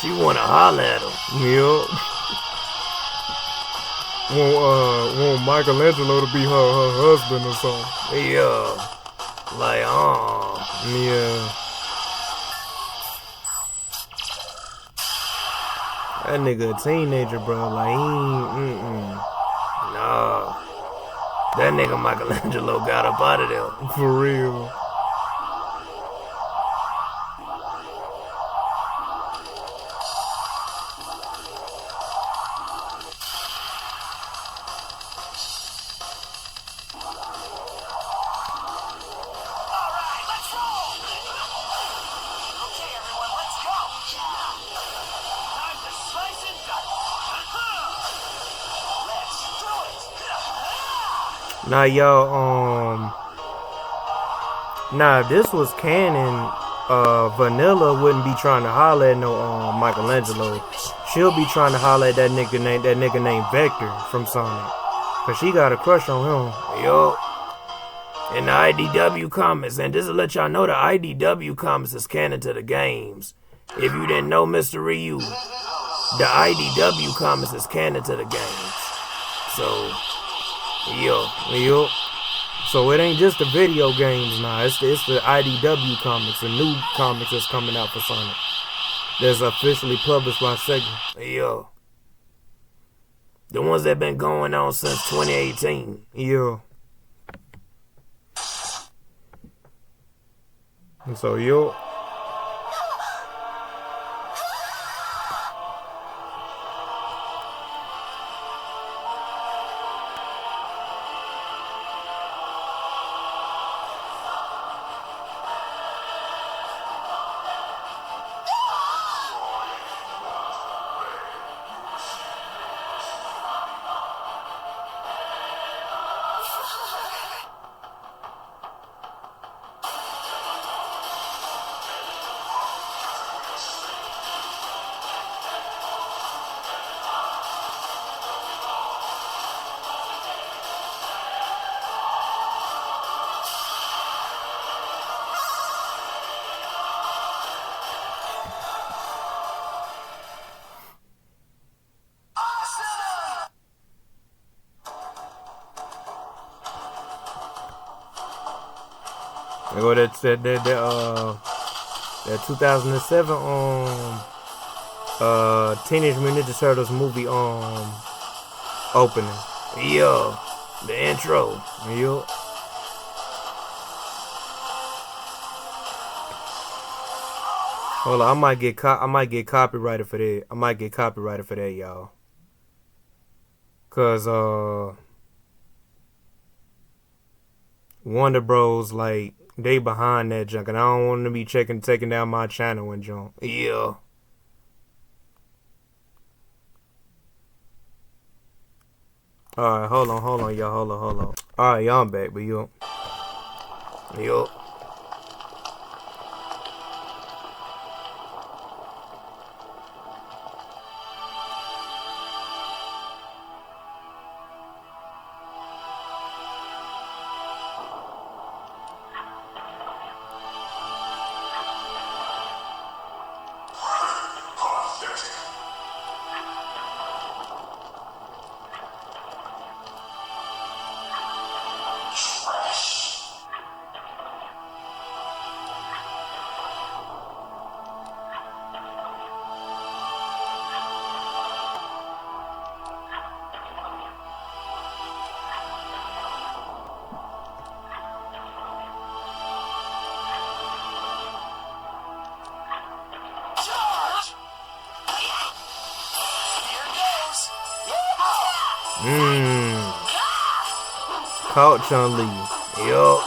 B: She wanna holler at him.
A: Yup. Want Michelangelo to be her husband or something.
B: Yeah. Like,
A: Yeah. That nigga a teenager, bro. Like, he ain't,
B: Nah. That nigga Michelangelo got up out of there.
A: For real. Now, y'all, now if this was canon, Vanilla wouldn't be trying to holler at no Michelangelo. She'll be trying to holler at that nigga named Vector from Sonic, cause she got a crush on him.
B: Yo. In the IDW comics, and this will let y'all know the IDW comics is canon to the games. If you didn't know, Mr. Ryu, the IDW comics is canon to the games. So,
A: Yo. So it ain't just the video games now. It's the IDW comics, the new comics that's coming out for Sonic. That's officially published by Sega.
B: Yo. The ones that been going on since 2018.
A: Yeah. And so, yo. They go that 2007 Teenage Mutant Ninja Turtles movie opening.
B: Yeah, the intro.
A: Yo. Hold on, I might get copyrighted for that. Y'all. Cause Wonder Bros, like, they behind that junk, and I don't want them to be taking down my channel and junk.
B: Yeah.
A: Alright, hold on, y'all. Hold on. Alright, y'all, I'm back, but yo. Caught Chun-Li.
B: Yup.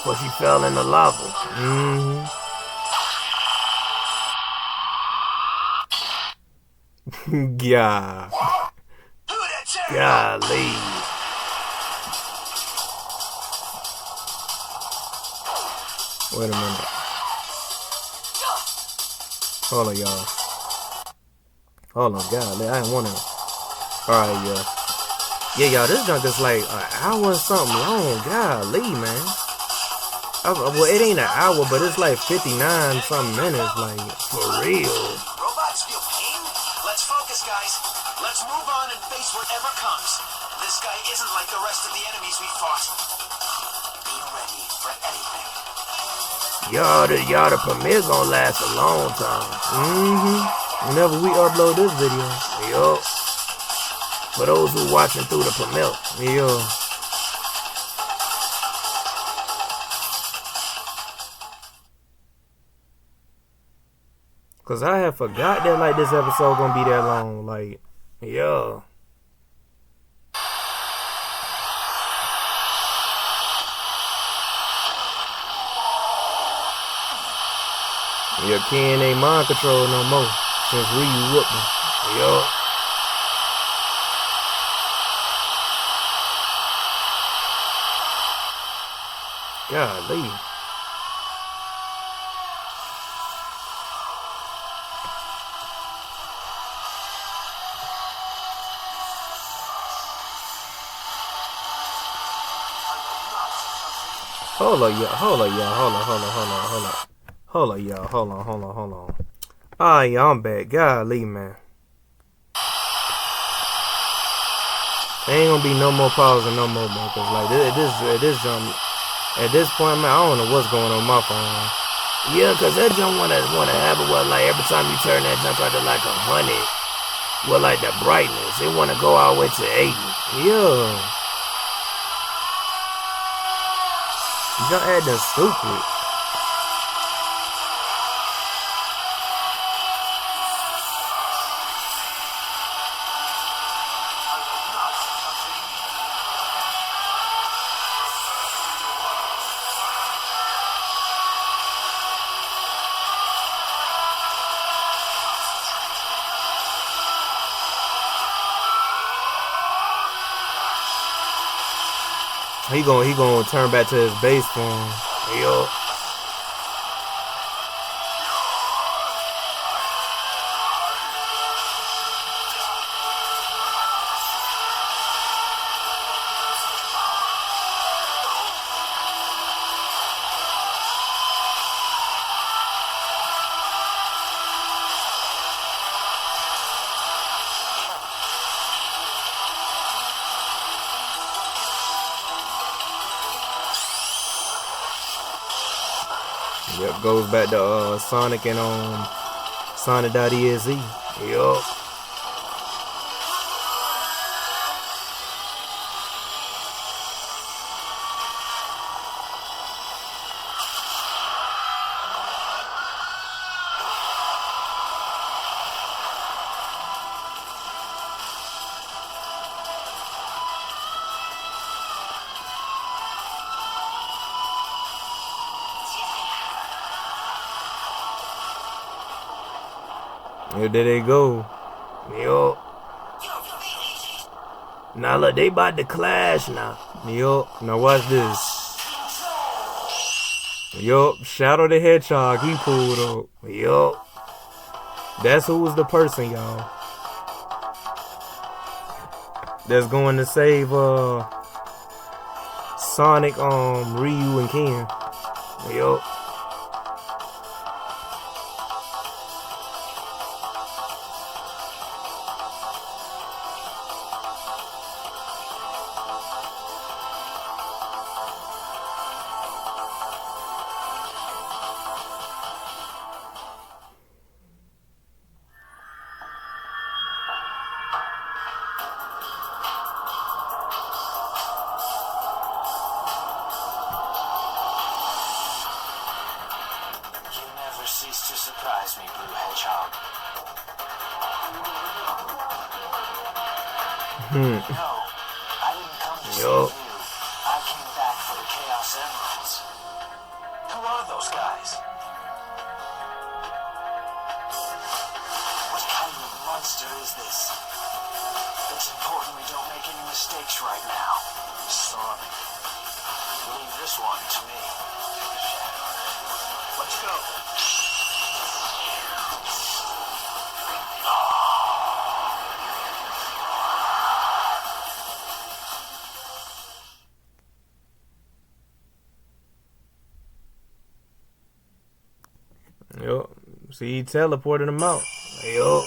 B: But she fell in the lava.
A: Yeah.
B: Golly.
A: Wait a minute. Hold on, y'all. Hold on, golly. I ain't want to. Alright, yeah. Yeah, y'all, this junk is like an hour and something long. Golly, man. Well, it ain't an hour, but it's like 59 something minutes. Like,
B: For real. Y'all the premiere gonna last a long time.
A: Whenever we upload this video.
B: Yup. For those who watching through the premiere.
A: Yeah. Cause I had forgot that like this episode gonna be that long. Like,
B: yeah.
A: Your Ken ain't mind control no more since Ryu whooped him.
B: Yup.
A: Golly. Hold on, y'all. Hold on. Alright, y'all, I'm back. Golly, man. There ain't gonna be no more pausing no more, man. Cause like at this point, man, I don't know what's going on with my phone.
B: Yeah, cause that jump wanna have it where like every time you turn that jump out to like 100, well like the brightness, it wanna go all the way to 80.
A: Yeah. Y'all acting stupid. He gonna turn back to his base form.
B: Yup.
A: Yep, goes back to Sonic and Sonic.exe.
B: Yup.
A: Yeah, there they go.
B: Yup. Now look, they about to clash now.
A: Yup. Now watch this. Yup. Shadow the Hedgehog. He pulled up.
B: Yup.
A: That's who was the person, y'all. That's going to save Sonic, Ryu, and Ken.
B: Yup.
C: Cease to surprise me, Blue Hedgehog. No, I didn't come to save you. I came back for the Chaos Emeralds. Who are those guys? What kind of monster is this? It's important we don't make any mistakes right now. Sonic, leave this one to me. Let's go.
A: Yup. See, he teleported him out.
B: Yup.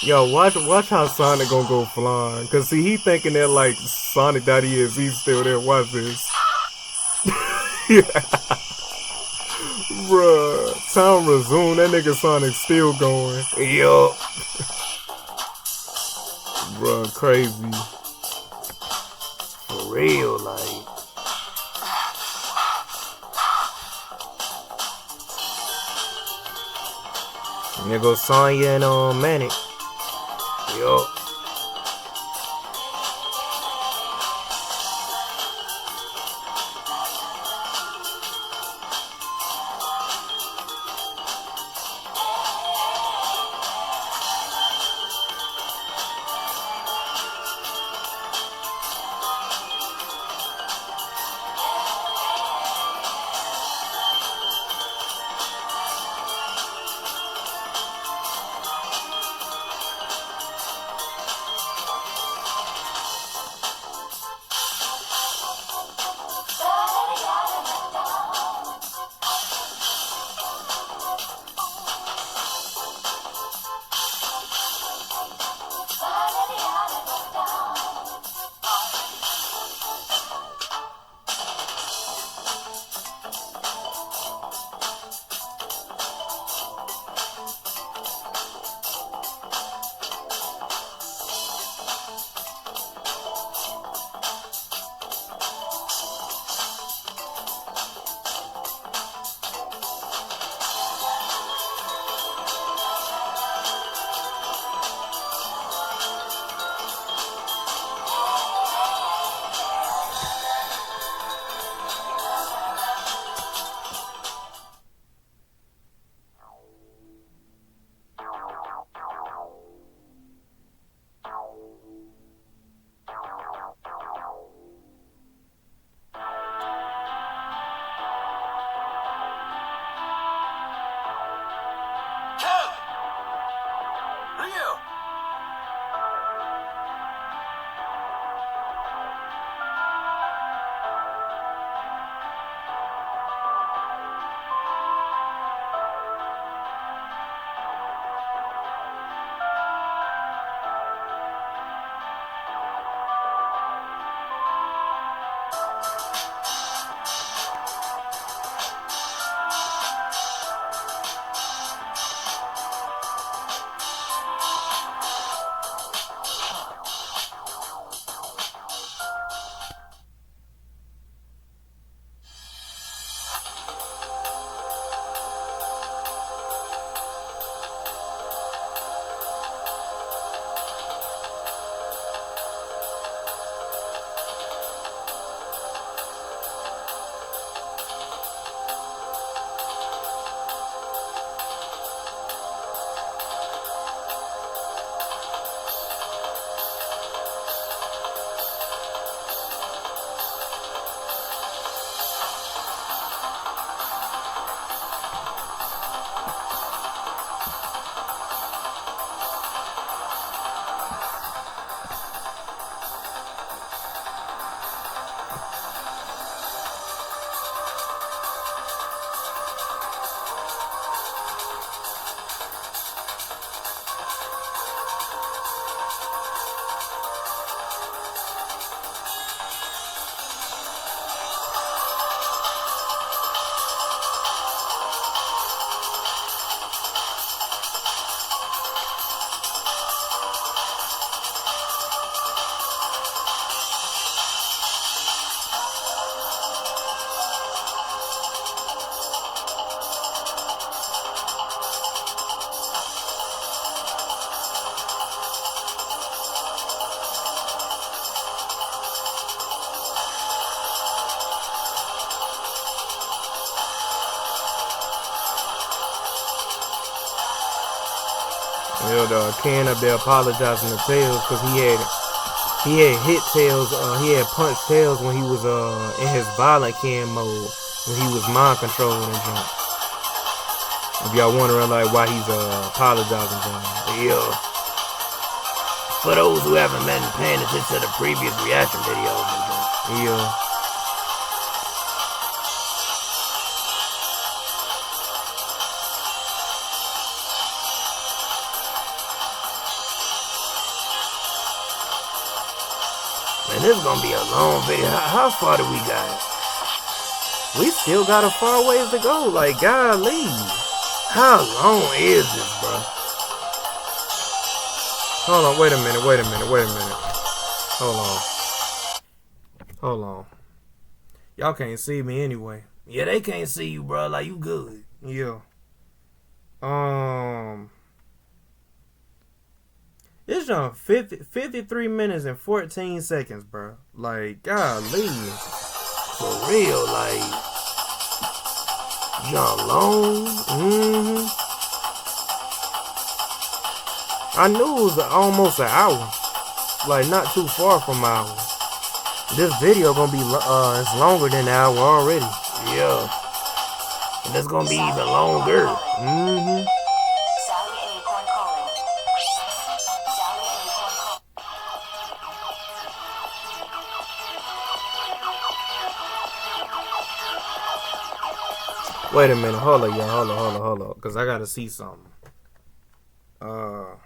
A: Yo, watch how Sonic gonna go flying. Cause see, he thinking that like Sonic.exe still there. Watch this. Bruh, time resume. That nigga Sonic still going.
B: Yo.
A: Bruh, crazy.
B: For real, like.
A: And there goes Sonya and Manic.
B: Yo.
C: Ryu!
A: You know, the Ken up there apologizing to Tails because he had hit Tails, he had punched Tails when he was in his violent Ken mode, when he was mind controlling and jump. If y'all wondering like why he's apologizing to him.
B: Yeah. For those who haven't been paying attention to the previous reaction videos and shit.
A: Yeah.
B: Man, this is gonna be a long video. How far do we got?
A: We still got a far ways to go. Like, golly.
B: How long is this, bro?
A: Hold on, wait a minute. Hold on. Y'all can't see me anyway.
B: Yeah, they can't see you, bro. Like, you good.
A: Yeah. It's done 53 minutes and 14 seconds, bro. Like, golly.
B: For real, like, John long.
A: I knew it was almost an hour. Like, not too far from an hour. This video gonna be it's longer than an hour already.
B: Yeah. And it's gonna be even longer.
D: Sally Acorn calling. Sally Acorn calling.
A: Wait a minute, hold on, y'all. Hold on. Cause I gotta see something. I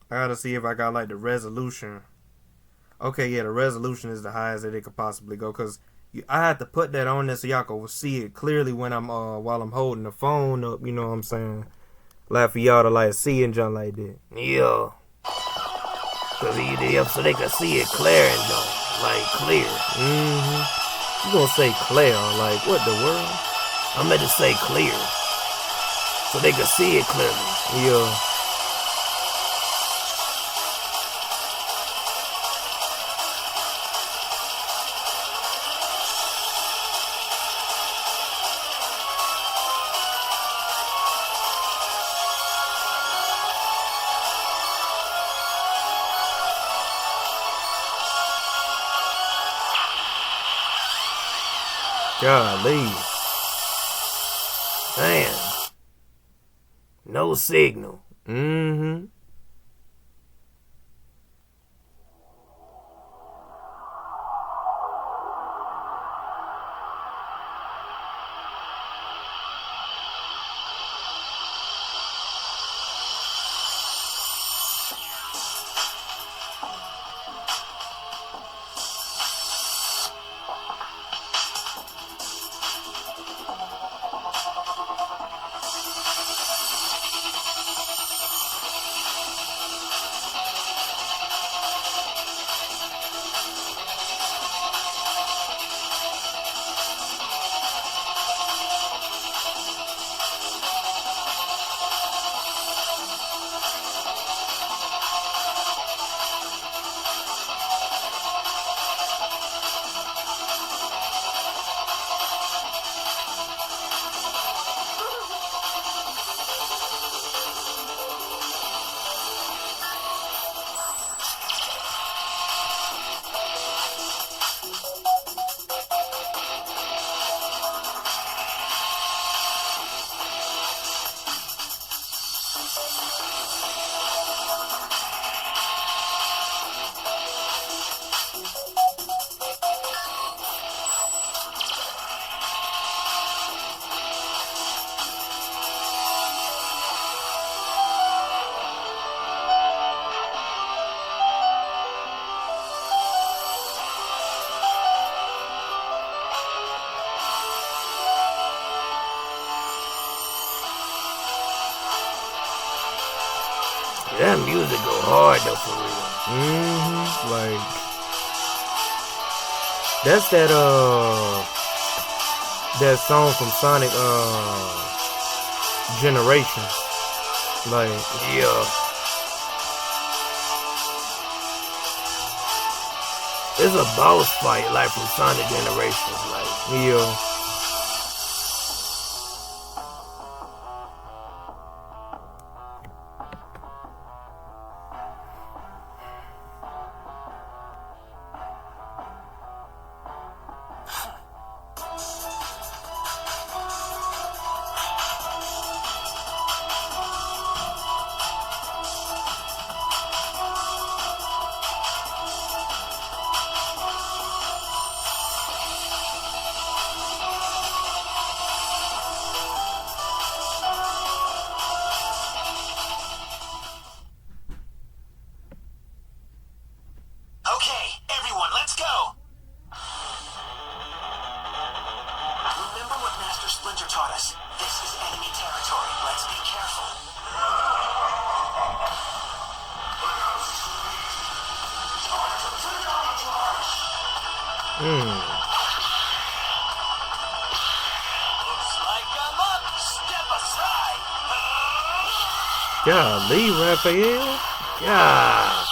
A: gotta see if I got like the resolution. Okay, yeah, the resolution is the highest that it could possibly go. Cause I had to put that on there so y'all can see it clearly when I'm while I'm holding the phone up. You know what I'm saying? Like for y'all to like see and jump like that.
B: Yeah. Cause so they can see it clear and don't. Like clear.
A: You gonna say clear? Like what the world?
B: I meant to say clear. So they can see it clearly.
A: Yeah. Golly.
B: Man. No signal. That music go hard though, for real.
A: Like that's that song from Sonic Generations. Like
B: Yeah. It's a boss fight like from Sonic Generations, like
A: yeah.
C: taught us. This is enemy territory. Let's be careful. Looks like I'm up. Step aside.
A: Golly, Raphael. Yeah.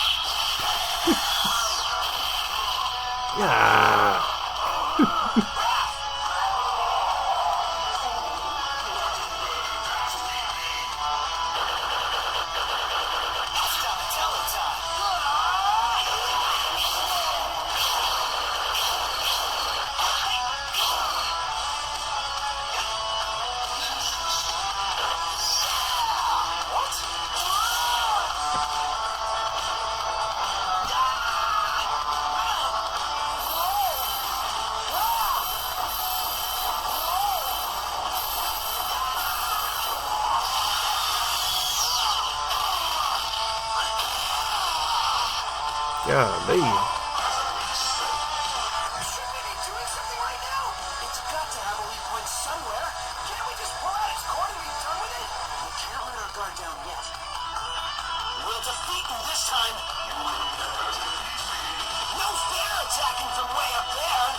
A: Yeah. Golly.
C: Shouldn't we be doing something right now? It's got to have a weak point somewhere. Can't we just pull out its cord and be done with it? We can't let our guard down yet. We'll defeat them this time. No fair attacking from way up there.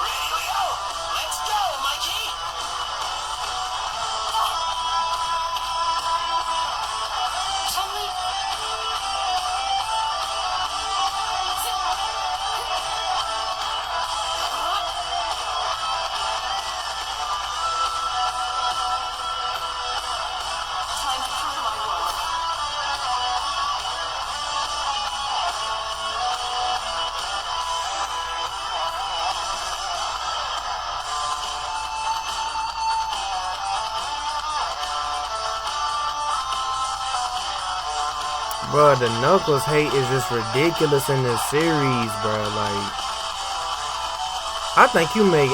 C: Ready, Leo? Let's go, Mikey.
D: Chun-Li.
C: Time to prove my worth.
A: Bro, the Knuckles hate is just ridiculous in this series, bro. Like, I think you made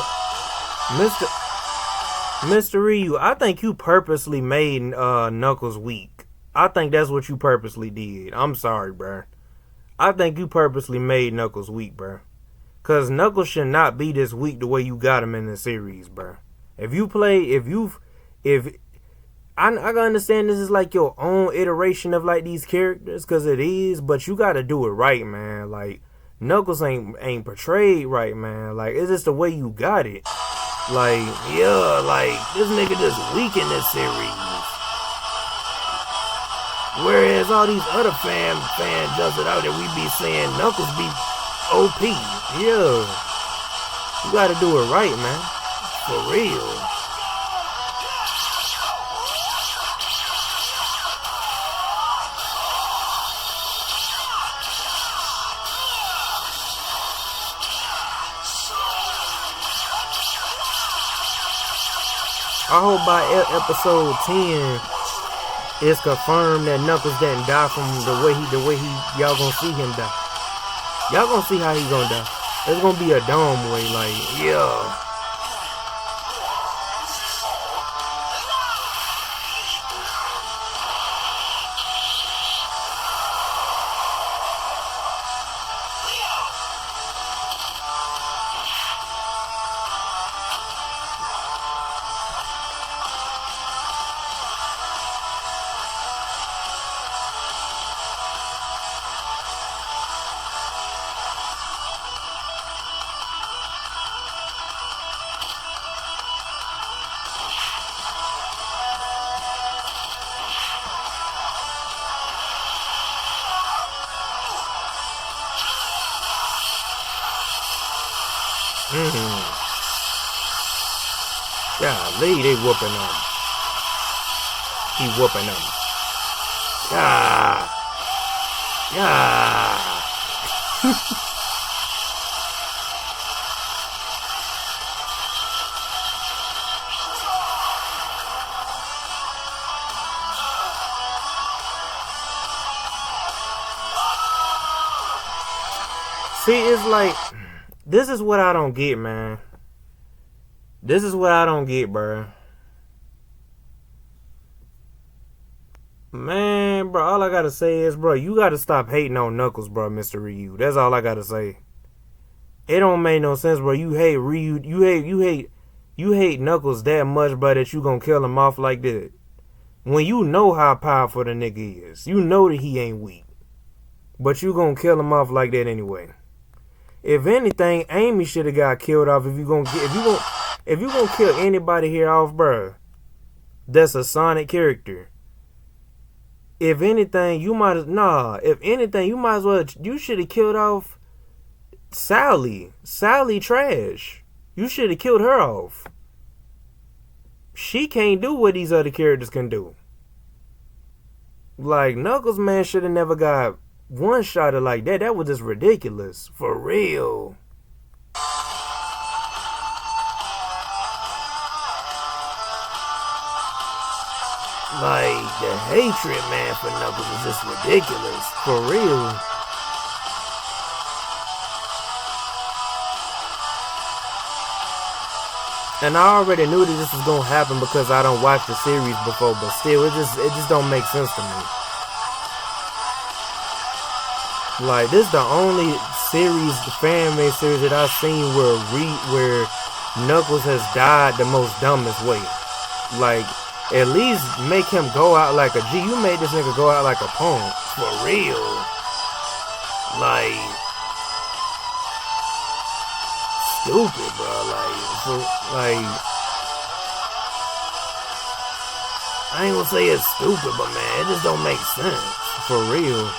A: Mr. Ryu. I think you purposely made Knuckles weak. I think that's what you purposely did. I'm sorry, bro. I think you purposely made Knuckles weak, bro. Cause Knuckles should not be this weak the way you got him in the series, bro. I can understand this is like your own iteration of like these characters, cause it is, but you gotta do it right, man. Like, Knuckles ain't portrayed right, man. Like, it's just the way you got it. Like, yeah, like this nigga just weak in this series. Whereas all these other fan jumps it out there, we be saying Knuckles be OP. Yeah, you gotta do it right, man. For real. I hope by episode 10 it's confirmed that Knuckles didn't die from the way he y'all gonna see him die. Y'all gonna see how he gonna die. It's gonna be a dumb way, like, yeah. Golly, they whooping him. He whooping him. Yeah. Yeah. See, it's like, this is what I don't get, man. This is what I don't get, bro. Man, bro, all I gotta say is, bro, you gotta stop hating on Knuckles, bro, Mr. Ryu. That's all I gotta say. It don't make no sense, bro. You hate Ryu. You hate Knuckles that much, bro, that you gonna kill him off like that. When you know how powerful the nigga is, you know that he ain't weak, but you gonna kill him off like that anyway. If anything, Amy should have got killed off. If you gonna kill anybody here off, bro, that's a Sonic character. If anything, you might as well. You should have killed off Sally. Sally trash. You should have killed her off. She can't do what these other characters can do. Like, Knuckles, man, should have never got one shot of like that. That was just ridiculous. For real.
B: Like, the hatred, man, for Knuckles is just ridiculous.
A: For real. And I already knew that this was gonna happen because I don't watch the series before, but still, it just don't make sense to me. Like, this is the only series, the fan-made series that I've seen where Knuckles has died the most dumbest way. Like, at least make him go out like a G. You made this nigga go out like a punk.
B: For real. Like, stupid, bro.
A: Like,
B: I ain't gonna say it's stupid, but man, it just don't make sense.
A: For real.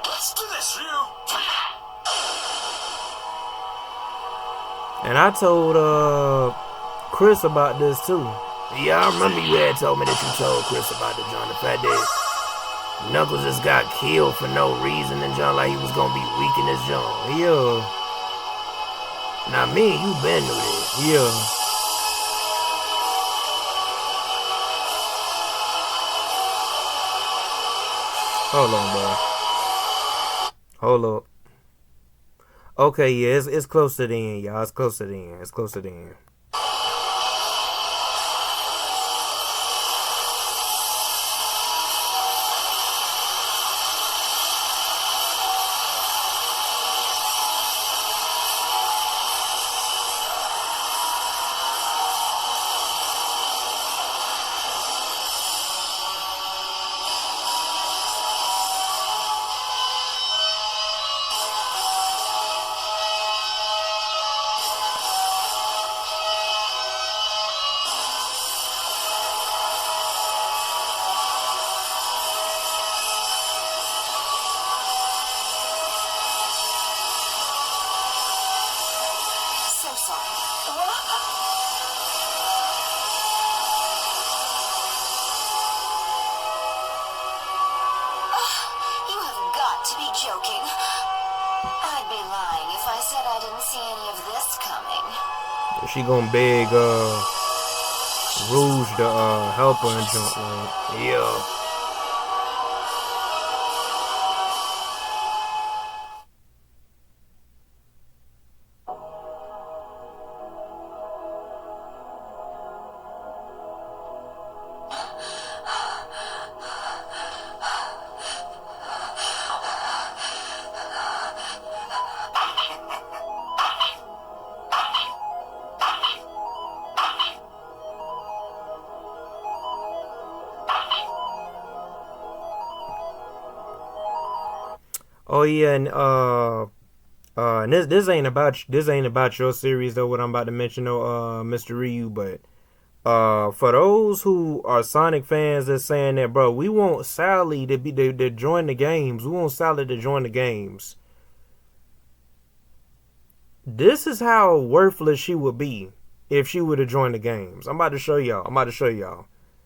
C: Let's do this, Ryu.
A: And I told Chris about this too.
B: Yeah, I remember you had told me that you told Chris about the John. The fact that Knuckles just got killed for no reason and John like he was gonna be weak in this John.
A: Yeah.
B: Now me and you been knew this.
A: Yeah. Hold on, bro. Hold up. Okay, yeah, it's close to the end, y'all. It's close to the end. It's close to the end.
C: So sorry.
D: You have got to be joking. I'd be lying if I said I didn't see any of this coming.
A: She gonna beg Rouge to help her and jump, man.
B: Yeah.
A: Oh yeah, and this ain't about your series though. What I'm about to mention though, Mr. Ryu, but for those who are Sonic fans that's saying that, bro, we want Sally to join the games. We want Sally to join the games. This is how worthless she would be if she were to join the games. I'm about to show y'all.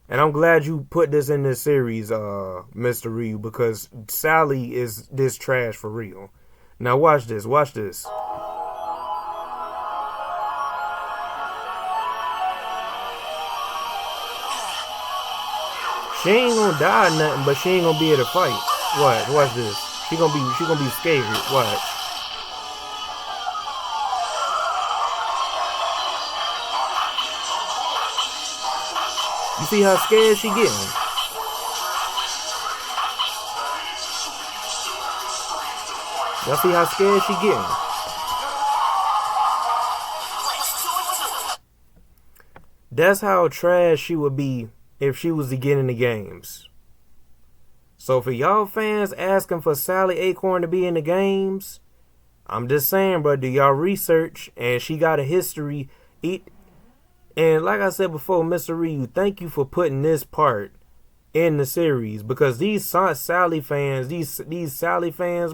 A: And I'm glad you put this in this series, Mr. Ryu, because Sally is this trash for real. Now watch this. She ain't gonna die or nothing, but she ain't gonna be able to fight. What? Watch this. She gonna be scared. Watch. You see how scared she getting? Y'all see how scared she getting? That's how trash she would be if she was to get in the games. So for y'all fans asking for Sally Acorn to be in the games, I'm just saying, bro, do y'all research? And she got a history. And like I said before, Mr. Ryu, thank you for putting this part in the series, because these Sally fans,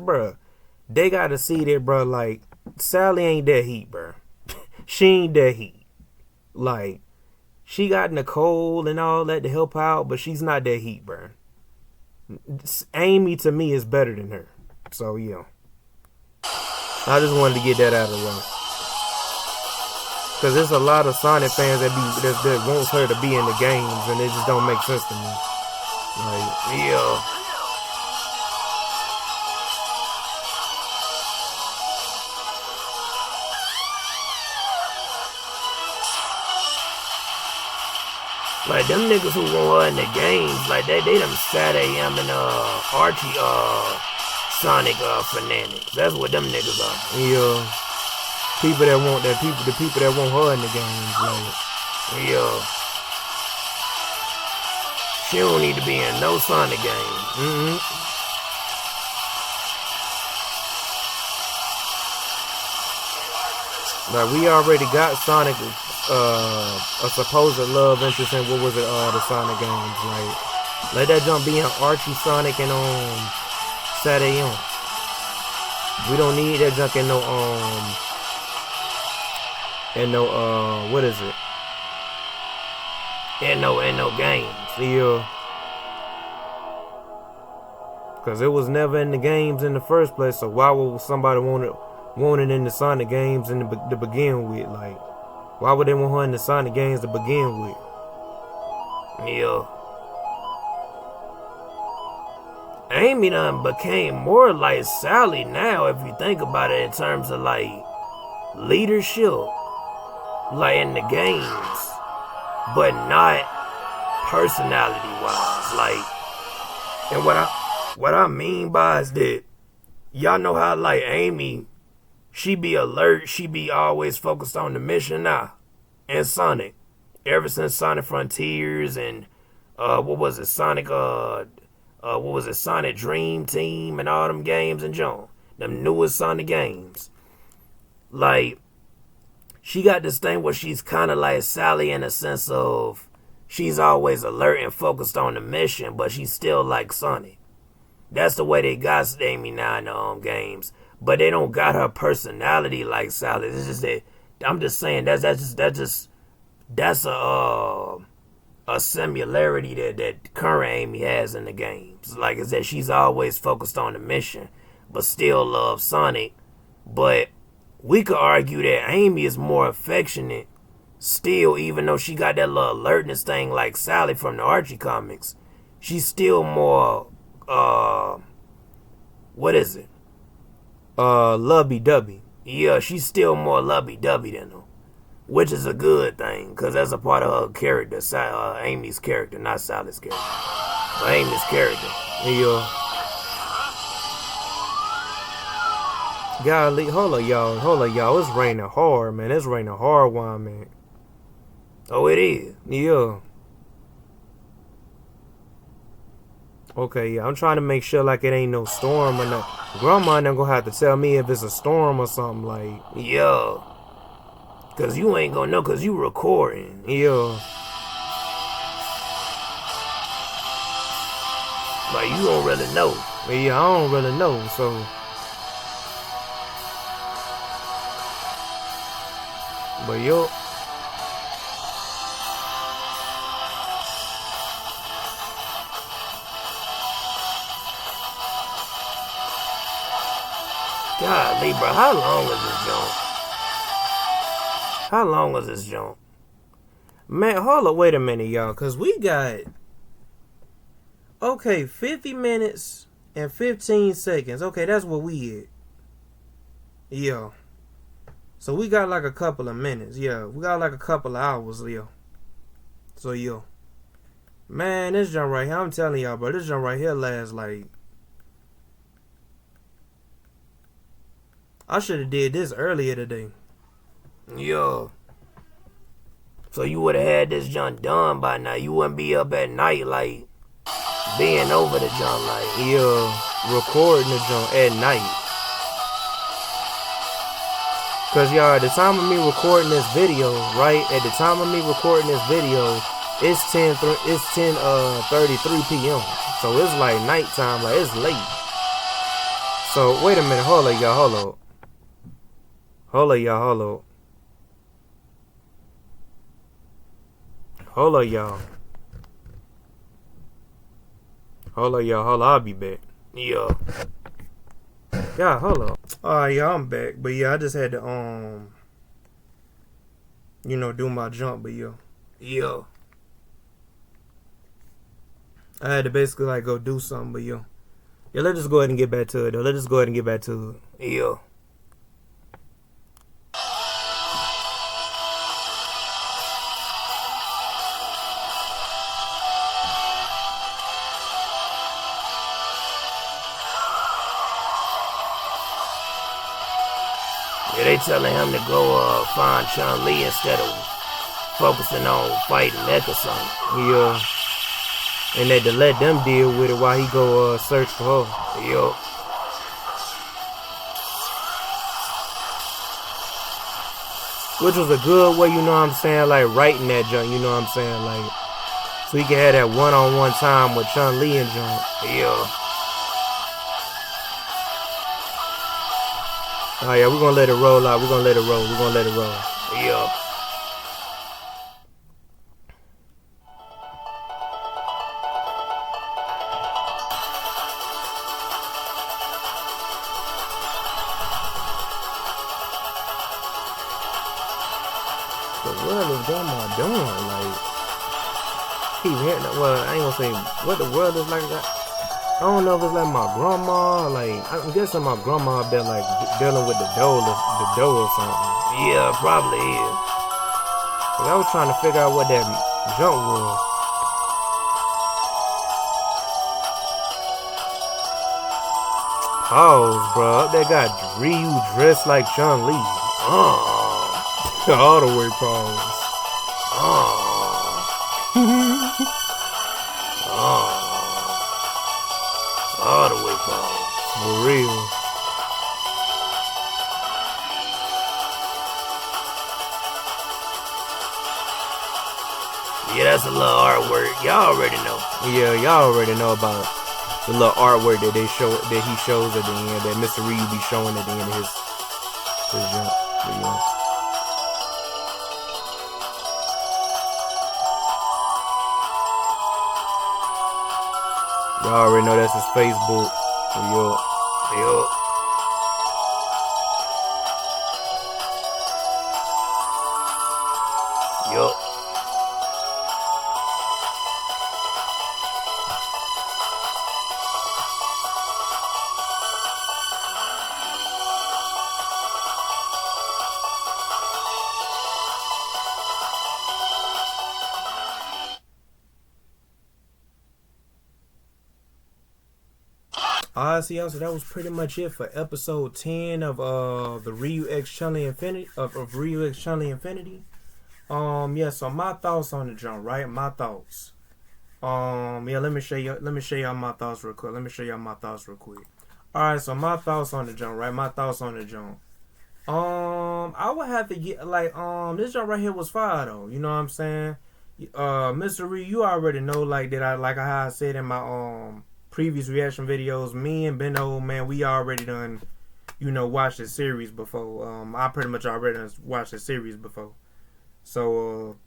A: bro, they gotta see that, bro. Like, Sally ain't that heat, bro. She ain't that heat. Like, she got Nicole and all that to help out, but she's not that heat, bro. Amy to me is better than her. So yeah, I just wanted to get that out of the way, because there's a lot of Sonic fans that wants her to be in the games, and it just don't make sense to me. Like, yeah.
B: Like, them niggas who want her in the games, like, they done sat AM and Archie Sonic fanatics. That's what them niggas are.
A: Yeah. People that want the people that want her in the games, like,
B: yeah. She don't need to be in no Sonic game.
A: Like, we already got Sonic, a supposed love interest in, what was it, the Sonic games. Like, let that jump be in Archie, Sonic, and Saturday on. We don't need that junk in no what is it?
B: In no games.
A: Yeah. Cause it was never in the games in the first place. So why would somebody want it in the Sonic games to begin with? Like, why would they want her in the Sonic games to begin with?
B: Yeah. Amy done became more like Sally now, if you think about it, in terms of like leadership, like in the games, but not personality wise. Like, and what I mean by is that y'all know how, like, Amy, she be alert, she be always focused on the mission now. And Sonic, ever since Sonic Frontiers and Sonic Sonic Dream Team and all them games and John, them newest Sonic games. Like, she got this thing where she's kind of like Sally in a sense of she's always alert and focused on the mission, but she's still like Sonic. That's the way they got Amy now in the games. But they don't got her personality like Sally. It's just that, I'm just saying that's a similarity that current Amy has in the games. Like I said, she's always focused on the mission, but still loves Sonic. But we could argue that Amy is more affectionate still, even though she got that little alertness thing like Sally from the Archie comics. She's still more, what is it?
A: Lovey-dovey.
B: Yeah, she's still more lovey-dovey than her, which is a good thing, because that's a part of her character, Amy's character, not Sally's character, but Amy's character.
A: Yeah. Golly, hold up, y'all. It's raining hard, man. It's raining hard, man.
B: Oh, it is?
A: Yeah. Okay, yeah. I'm trying to make sure, like, it ain't no storm or nothing. Grandma ain't gonna have to tell me if it's a storm or something like.
B: Yeah. Cause you ain't gonna know cause you recording.
A: Yeah.
B: Like you don't really know.
A: Yeah, I don't really know, so. But yo.
B: Golly, bro, how long is this jump? How long is this jump?
A: Man, hold up, wait a minute, y'all, cause we got 50 minutes and 15 seconds. Okay, that's what we at. Yeah. So we got like a couple of minutes. Yeah, we got like a couple of hours, Leo. So yo, man, this jump right here, I'm telling y'all, bro, this jump right here lasts like. I should have did this earlier today.
B: Yeah. So you would have had this jump done by now. You wouldn't be up at night like being over the jump like.
A: Yeah, recording the jump at night. Cause y'all, at the time of me recording this video, right? At the time of me recording this video, it's 10:33 p.m. So it's like nighttime, like it's late. So wait a minute, hold up, y'all, hold up. Hold up, y'all, hold up. Hold up, y'all. Hold up, y'all, hold up, I'll be back.
B: Yeah.
A: Yeah, hold up. Alright, y'all, I'm back. But yeah, I just had to, do my jump, but yeah.
B: Yeah.
A: I had to basically, like, go do something, but yeah. Yeah, let's just go ahead and get back to it, though. Let's just go ahead and get back to it.
B: Yeah. Yeah, they telling him to go find Chun-Li instead of focusing on fighting Mech or something.
A: Yeah. And they to let them deal with it while he go search for her.
B: Yup.
A: Which was a good way, you know what I'm saying, like writing that junk, you know what I'm saying, like so he can have that one-on-one time with Chun-Li and junk.
B: Yeah.
A: Oh yeah, we're gonna let it roll out. We're gonna let it roll. We're gonna let it roll.
B: Yeah.
A: But what is grandma doing? Like, keep hearing that. Well, I ain't gonna say what the world is like that. I don't know if it's like my grandma. Like, I'm guessing my grandma up there, like, dealing with the dough or something.
B: Yeah, probably is.
A: But I was trying to figure out what that junk was. Pause, bro. They got Ryu dressed like Chun-Li. All the way pause.
B: All the way pause.
A: For real.
B: Yeah, that's a little artwork. Y'all already know.
A: Yeah, y'all already know about the little artwork that he shows at the end, that Mr. Ryu be showing at the end of his jump. But yeah. Y'all already know that's his Facebook.
B: Yup. Yup.
A: Alright, so y'all, so that was pretty much it for episode 10 of the Ryu X Chun-li Infinity of Ryu X Chun-li Infinity. Yeah, so my thoughts on the jump, right? My thoughts. Yeah, let me show y'all my thoughts real quick. Alright, so my thoughts on the jump, right? My thoughts on the jump. I would have to get like this jump right here was fire though. You know what I'm saying? Mr. Ryu, you already know like that. How I said in my previous reaction videos. Me and Ben Old Man, we already done, watched the series before. I pretty much already done watched the series before. So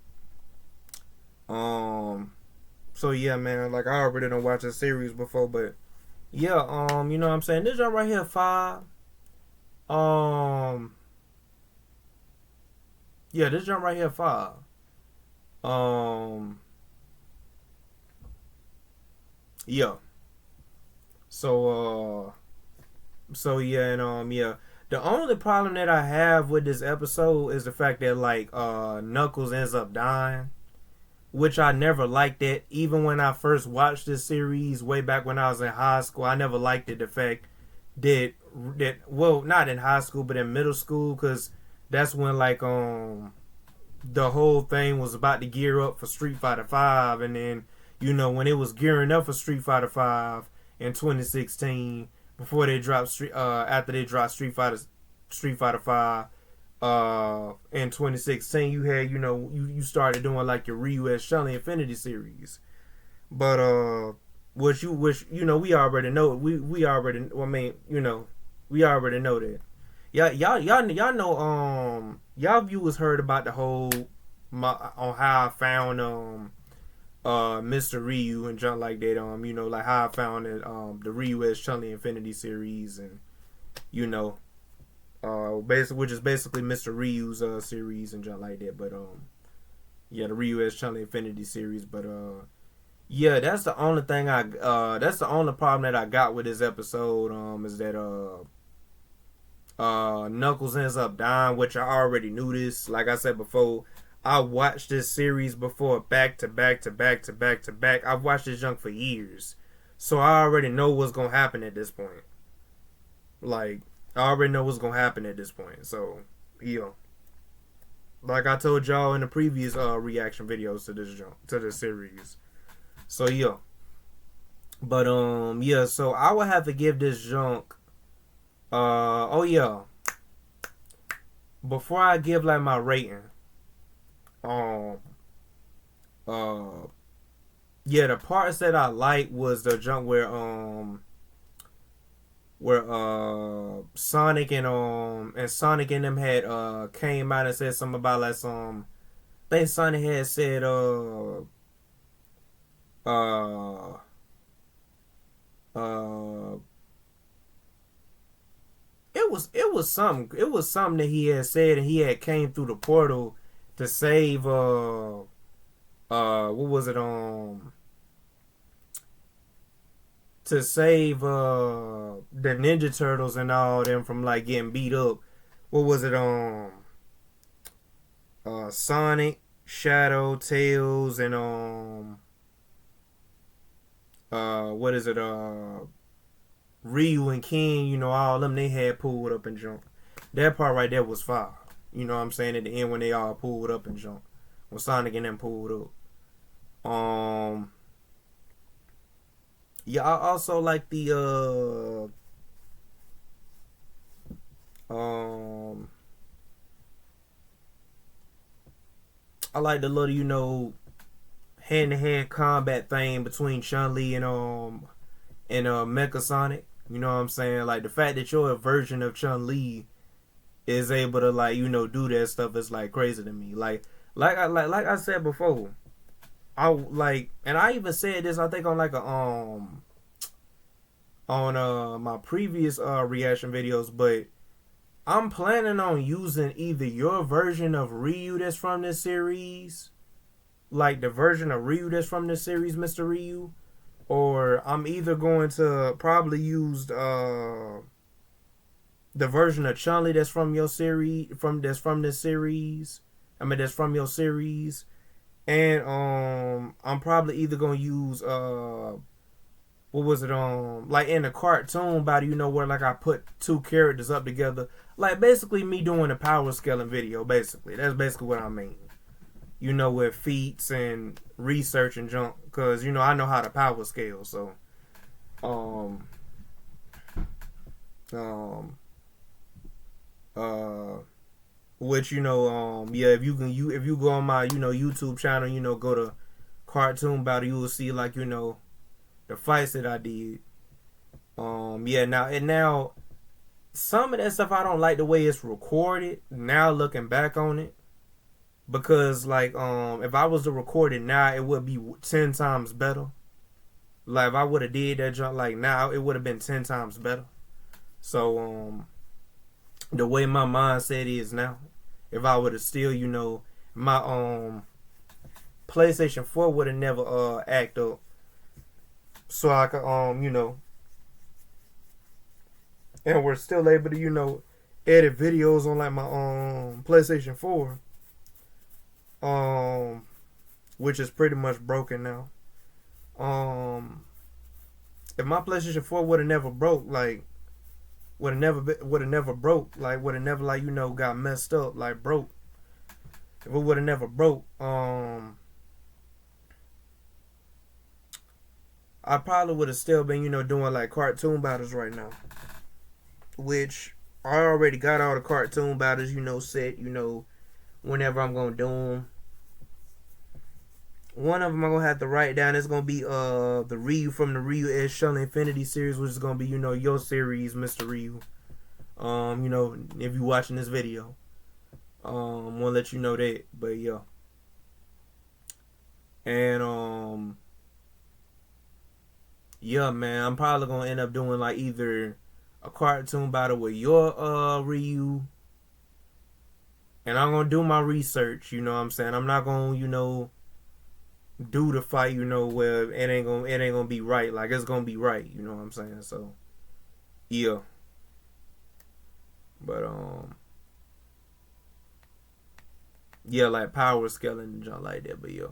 A: so yeah, man. Like I already done watched the series before, but yeah, you know what I'm saying? This jump right here, fire. Yeah, this jump right here, fire. Yeah. So yeah, and yeah. The only problem that I have with this episode is the fact that like Knuckles ends up dying, which I never liked it. Even when I first watched this series way back when I was in high school, I never liked it. The fact that well, not in high school, but in middle school, because that's when like the whole thing was about to gear up for Street Fighter V, and then when it was gearing up for Street Fighter V in 2016, before they dropped after they dropped Street Fighter V in 2016, you had you started doing like your Ryu X Chun-li Infinity series, but which we already know we already I mean we already know that. Y'all know y'all viewers heard about the whole on how I found Mr. Ryu and junk like that, like how I found it, the Ryu X Chun-li Infinity series, and basically, which is basically Mr. Ryu's series and junk like that, but yeah, the Ryu X Chun-li Infinity series, but yeah, that's the only thing that's the only problem that I got with this episode, is that Knuckles ends up dying, which I already knew this. Like I said before, I watched this series before back to back. I've watched this junk for years, so I already know what's gonna happen at this point. Like I already know what's gonna happen at this point. So yeah, like I told y'all in the previous reaction videos to this junk, to this series. So yeah, but yeah, so I would have to give this junk. Oh yeah. Before I give like my rating, yeah, the parts that I like was the junk where Sonic and Sonic and them had came out and said something about like some. I think Sonic had said it was something that he had said, and he had came through the portal to save what was it to save the Ninja Turtles and all them from like getting beat up. What was it Sonic, Shadow, Tails, and what is it Ryu and King, all them they had pulled up and jumped. That part right there was fire. You know what I'm saying? At the end when they all pulled up and jumped. When Sonic and them pulled up. Yeah, I also like the I like the little, hand-to-hand combat thing between Chun-Li and Mecha Sonic. You know what I'm saying? Like the fact that your version of Chun-Li is able to like, do that stuff is like crazy to me. Like I said before, I like, and I even said this I think on like a on my previous reaction videos, but I'm planning on using either your version of Ryu that's from this series, like the version of Ryu that's from this series, Mr. Ryu, or I'm either going to probably use the version of Chun-Li that's from your series, that's from this series. I mean, that's from your series, and I'm probably either gonna use what was it like in the cartoon body, where like I put two characters up together, like basically me doing a power scaling video. Basically, that's basically what I mean. With feats and research and junk, cause I know how to power scale. So, Um, which yeah, if you go on my YouTube channel, go to Cartoon Battle, you will see like the fights that I did. Yeah, now some of that stuff I don't like the way it's recorded. Now looking back on it, because like if I was to record it now, it would be 10 times better. Like if I would have did that jump like now, it would have been 10 times better. So the way my mindset is now, if I would have still my PlayStation 4 would have never act up, so I could and we're still able to edit videos on like my PlayStation 4, which is pretty much broken now. If my PlayStation 4 would have never broke, like would have never broke, like would have never like got messed up, like broke. If it would have never broke, I probably would have still been doing like cartoon battles right now, which I already got all the cartoon battles set, whenever I'm gonna do them. One of them I'm gonna have to write down. It's gonna be the Ryu from the Ryu X Chun-li Infinity series, which is gonna be your series, Mr. Ryu. If you watching this video, wanna let you know that. But yeah, and yeah, man, I'm probably gonna end up doing like either a cartoon battle with your Ryu, and I'm gonna do my research. You know what I'm saying? I'm not gonna do the fight, where it ain't gonna be right. Like it's gonna be right, you know what I'm saying? So yeah. But yeah, like power scaling and junk like that, but yeah.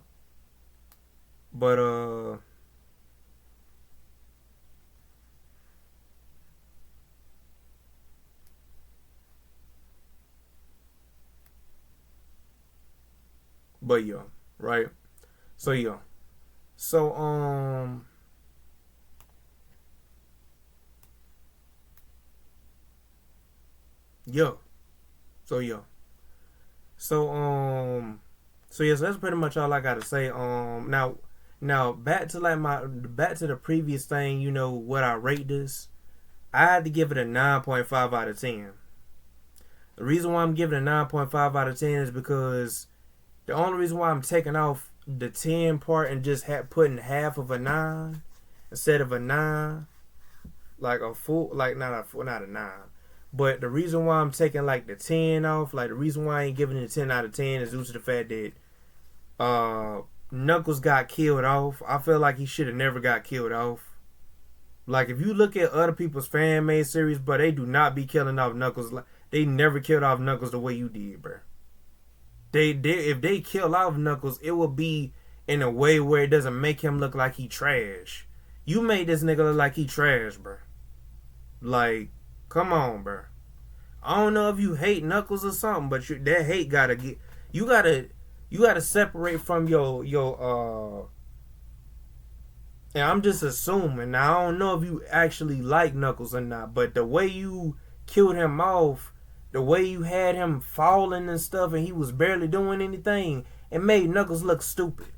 A: But yeah, right? So yeah. So yeah. So yeah. So yes, that's pretty much all I gotta say. Now back to the previous thing, what I rate this. I had to give it a 9.5 out of 10. The reason why I'm giving it a 9.5 out of 10 is because the only reason why I'm taking off the 10 part and just putting half of a 9 instead of a 9, like a full, like not a 9. But the reason why I'm taking like the 10 off, like the reason why I ain't giving it a 10 out of 10 is due to the fact that Knuckles got killed off. I feel like he should have never got killed off. Like if you look at other people's fan made series, but they do not be killing off Knuckles. They never killed off Knuckles the way you did, bro. If they kill off Knuckles, it will be in a way where it doesn't make him look like he trash. You made this nigga look like he trash, bro. Like, come on, bro. I don't know if you hate Knuckles or something, but that hate gotta get. You gotta separate from your. And I'm just assuming. Now I don't know if you actually like Knuckles or not, but the way you killed him off, the way you had him falling and stuff, and he was barely doing anything, it made Knuckles look stupid.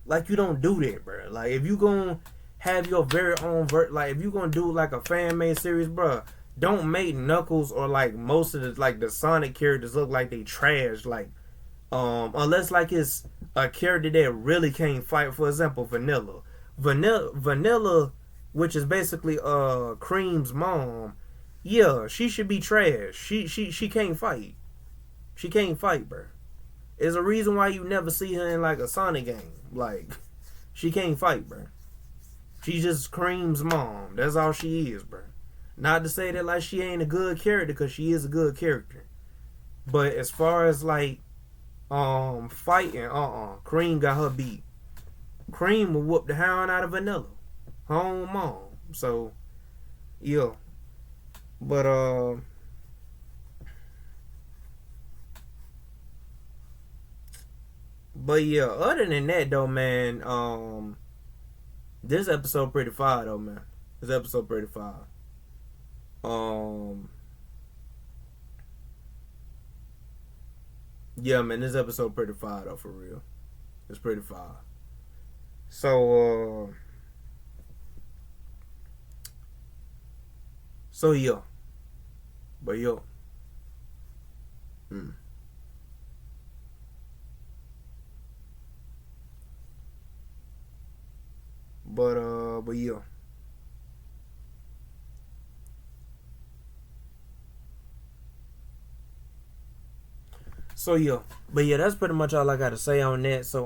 A: Like, you don't do that, bro. Like, if you gonna have your very own like, if you gonna do like a fan made series, bro, don't make Knuckles or like most of the Sonic characters look like they trash. Like, unless like it's a character that really can't fight. For example, Vanilla, which is basically Cream's mom. Yeah, she should be trash. She can't fight. She can't fight, bro. There's a reason why you never see her in like a Sonic game. Like, she can't fight, bro. She's just Cream's mom. That's all she is, bro. Not to say that like she ain't a good character, because she is a good character. But as far as like fighting, Cream got her beat. Cream will whoop the hound out of Vanilla. Her own mom. So yeah. But yeah, other than that though, man, this episode pretty fire though, man. This episode pretty fire. Yeah, man, this episode pretty fire though, for real. It's pretty fire. So yeah. But yo. But yeah. So yeah. But yeah, that's pretty much all I gotta say on that. So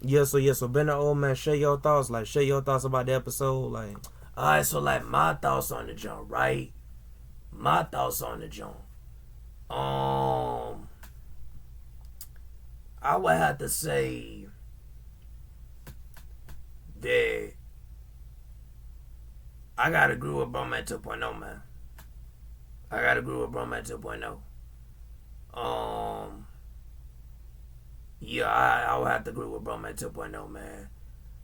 A: so been the old man, share your thoughts, share your thoughts about the episode,
B: Alright, so like my thoughts on the jump, right? My thoughts on the jump. I would have to say that I gotta agree with Broman 2.0, man. I gotta agree with Broman 2.0. Yeah, I would have to agree with Broman 2.0, man.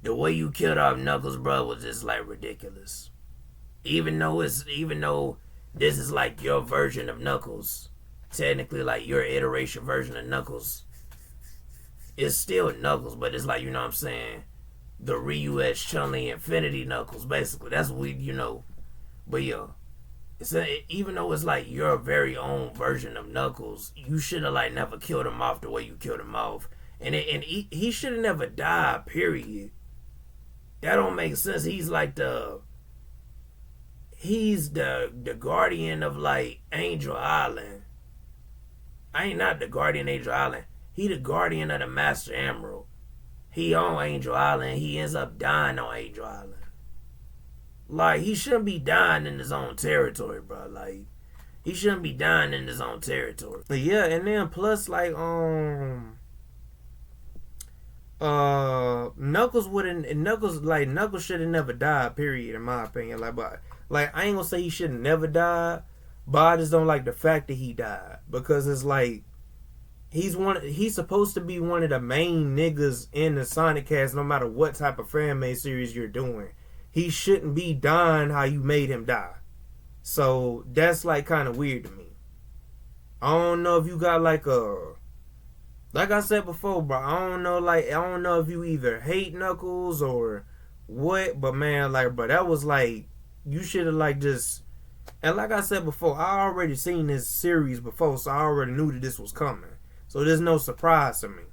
B: The way you killed off Knuckles, bro, was just like ridiculous. Even though this is like your version of Knuckles, technically like your iteration version of Knuckles, it's still Knuckles, but it's like, you know what I'm saying, the Ryu X Chun-li Infinity Knuckles, basically. That's what but yeah, even though it's like your very own version of Knuckles, you should have like never killed him off the way you killed him off, and he should have never died. Period. That don't make sense. He's the guardian of like Angel Island. I ain't not the guardian of Angel Island. He the guardian of the Master Emerald. He on Angel Island. He ends up dying on Angel Island. Like, he shouldn't be dying in his own territory, bro. Like, he shouldn't be dying in his own territory.
A: But yeah, and then plus Knuckles should have never died, period, in my opinion. But I ain't gonna say he should have never died, but I just don't like the fact that he died, because it's like he's supposed to be one of the main niggas in the Sonic cast, no matter what type of fan-made series you're doing. He shouldn't be dying how you made him die. So that's like kind of weird to me. I don't know if you got like I said before, bro, I don't know if you either hate Knuckles or what, but man, bro, that was like, you should have just, and like I said before, I already seen this series before, so I already knew that this was coming. So there's no surprise to me.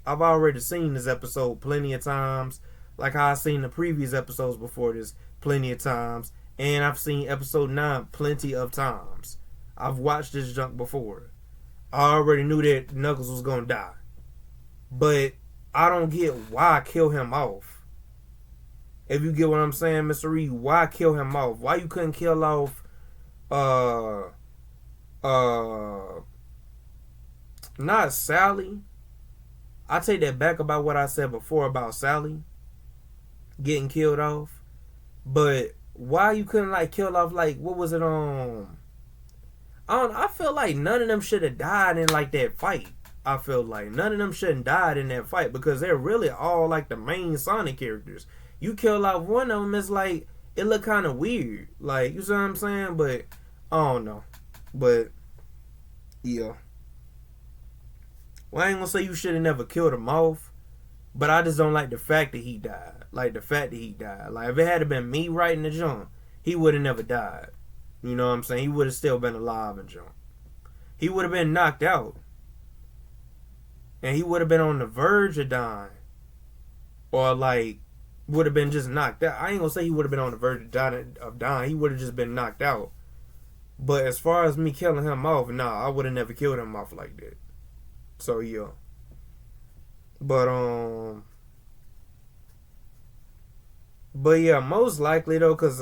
A: I've already seen this episode plenty of times, like how I've seen the previous episodes before this plenty of times, and I've seen episode 9 plenty of times. I've watched this junk before. I already knew that Knuckles was gonna die, but I don't get why kill him off. If you get what I'm saying, Mr. Ryu, why kill him off? Why you couldn't kill off not Sally? I take that back about what I said before about Sally getting killed off. But why you couldn't kill off what was it I feel like none of them should have died in that fight. I feel like none of them shouldn't died in that fight, because they're really all the main Sonic characters. You kill off one of them, it's it look kind of weird. You see what I'm saying? But I don't know. But yeah. Well, I ain't gonna say you should have never killed him off, but I just don't like the fact that he died. If it had been me writing the jump, he would have never died. You know what I'm saying? He would have still been alive and jump. He would have been knocked out. And he would have been on the verge of dying. Or would have been just knocked out. I ain't gonna say he would have been on the verge of dying. He would have just been knocked out. But as far as me killing him off, nah, I would have never killed him off like that. So yeah. But yeah, most likely though, cause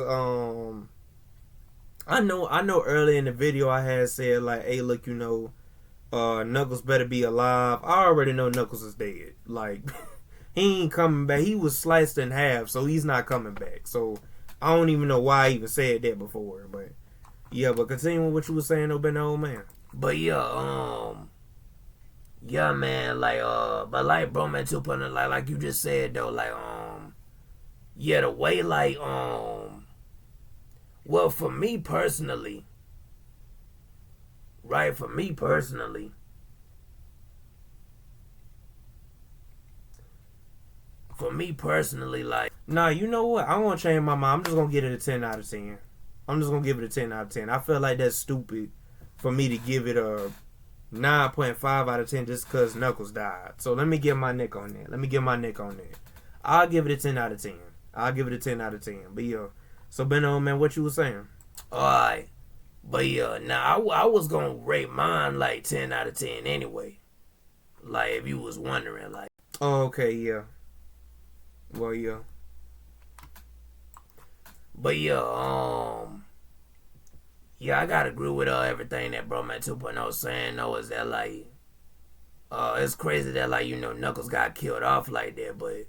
A: I know early in the video I had said hey, look, Knuckles better be alive. I already know Knuckles is dead. He ain't coming back. He was sliced in half, so he's not coming back. So I don't even know why I even said that before. But yeah, but continuing what you were saying, Ben, the old man.
B: But yeah, yeah, man, but Broman 2.0, like you just said though, yeah, the way Well, for me personally, right? For me personally, like,
A: Nah, you know what? I won't change my mind. I'm just gonna give it a 10 out of 10. I'm just gonna give it a 10 out of 10. I feel like that's stupid for me to give it a 9.5 out of 10 just because Knuckles died. So let me get my neck on that. I'll give it a 10 out of 10. But yeah. So Benno, man, what you was saying?
B: alright. But yeah, now I was gonna rate mine like 10 out of 10 anyway. Like, if you was wondering, like.
A: Oh, okay, yeah. Well, yeah.
B: But yeah, yeah, I gotta agree with everything that Bro Man 2.0 saying, though, is that, like, it's crazy that, like, you know, Knuckles got killed off like that, but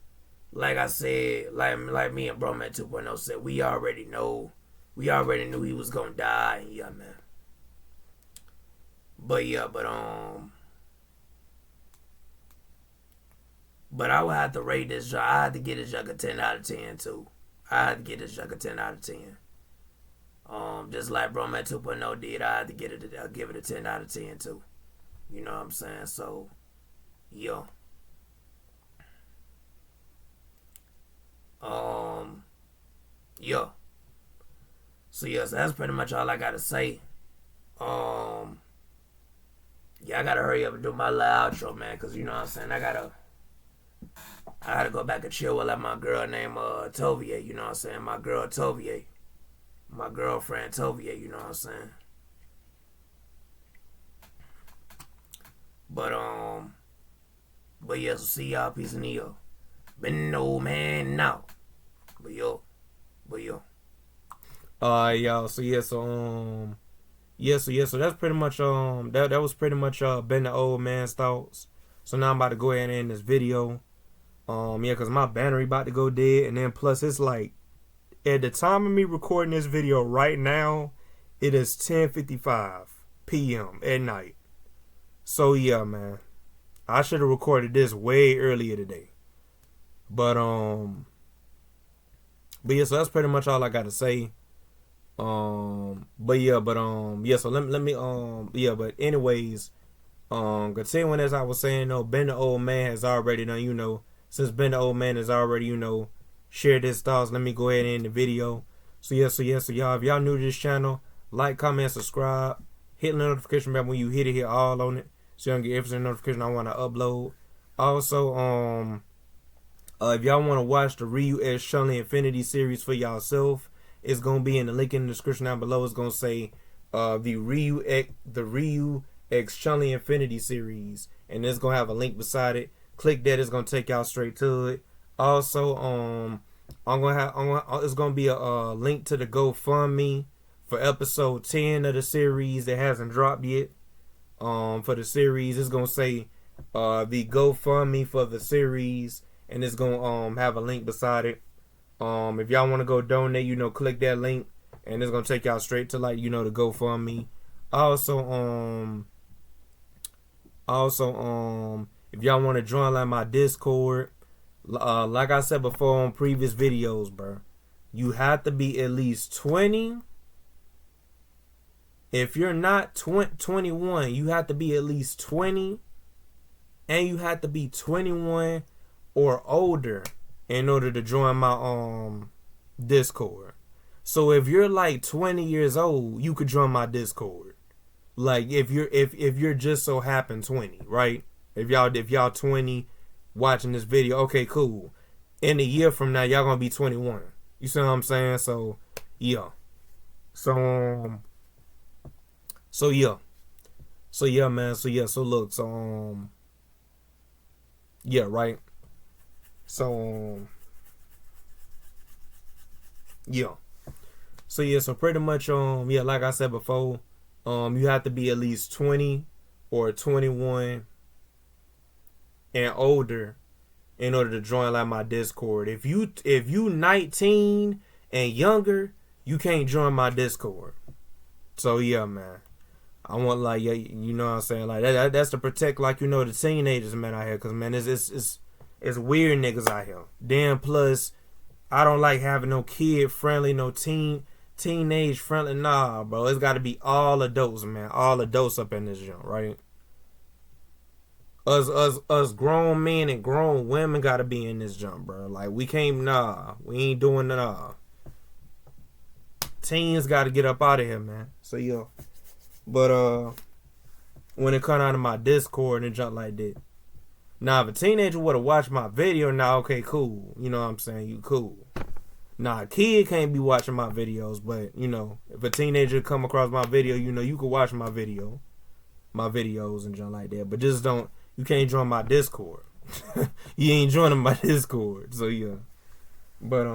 B: like I said, like me and Bro Man 2.0 said, we already knew he was gonna die, and yeah, man. But yeah, but I would have to rate this. I had to get this junk a 10 out of 10 too. I had to get this junk a 10 out of 10. Just like Bro Man 2.0 did, I had to give it a 10 out of 10 too. You know what I'm saying? So, yeah. Yeah. So yeah, so that's pretty much all I gotta say. Yeah, I gotta hurry up and do my little outro, man, cause you know what I'm saying. I gotta go back and chill with like my girl named Tovier. You know what I'm saying? My girl Tovier, my girlfriend Tovier. You know what I'm saying? But yeah, so see y'all. Peace and yo. Been no man now. But yo.
A: Y'all. So that's pretty much that was pretty much been the old man's thoughts. So now I'm about to go ahead and end this video. Yeah, cause my battery about to go dead, and then plus it's like at the time of me recording this video right now, it is 10:55 p.m. at night. So yeah, man, I should have recorded this way earlier today. But yeah, so that's pretty much all I got to say. So let me but anyways, continuing as I was saying, though, Ben the Old Man has already done, you know, since Ben the Old Man has already, you know, shared his thoughts, let me go ahead and end the video. So y'all, if y'all new to this channel, like, comment, subscribe, hit the notification bell when you hit all on it, so you don't get every single notification I want to upload. Also, if y'all want to watch the Ryu X Chun-li Infinity series for yourself, it's gonna be in the link in the description down below. It's gonna say the Ryu X Chun-li Infinity series, and it's gonna have a link beside it. Click that; it's gonna take y'all straight to it. Also, it's gonna be a link to the GoFundMe for episode 10 of the series that hasn't dropped yet. For the series, it's gonna say the GoFundMe for the series, and it's gonna have a link beside it. If y'all want to go donate, you know, click that link, and it's gonna take y'all straight to, like, you know, the GoFundMe. Also, if y'all want to join like my Discord, like I said before on previous videos, bro, you have to be at least 20. If you're not 21, you have to be at least 20, and you have to be 21 or older in order to join my Discord. So if you're like 20 years old, you could join my Discord. Like if you're just so happen 20, right? If y'all 20 watching this video, okay, cool. In a year from now, y'all gonna be 21. You see what I'm saying? So yeah. So yeah, man. So look. Yeah, right. So pretty much like I said before, you have to be at least 20 or 21 and older in order to join like my Discord. If you 19 and younger, you can't join my Discord. So yeah, man. I want, like, yeah, you know what I'm saying, like that's to protect, like, you know, the teenagers, man, out here, cause man, it's weird niggas out here. Then plus, I don't like having no kid friendly, no teen teenage friendly. Nah, bro. It's got to be all adults, man. All adults up in this joint, right? Us grown men and grown women got to be in this jump, bro. Like, we ain't doing nah. Teens got to get up out of here, man. So, yo. But, when it come out of my Discord and jump like that. Now, if a teenager would have watched my video, now, okay, cool. You know what I'm saying? You cool. Nah, a kid can't be watching my videos, but, you know, if a teenager come across my video, you know, you can watch my videos and jump like that. But just don't, you can't join my Discord. You ain't joining my Discord. So, yeah. But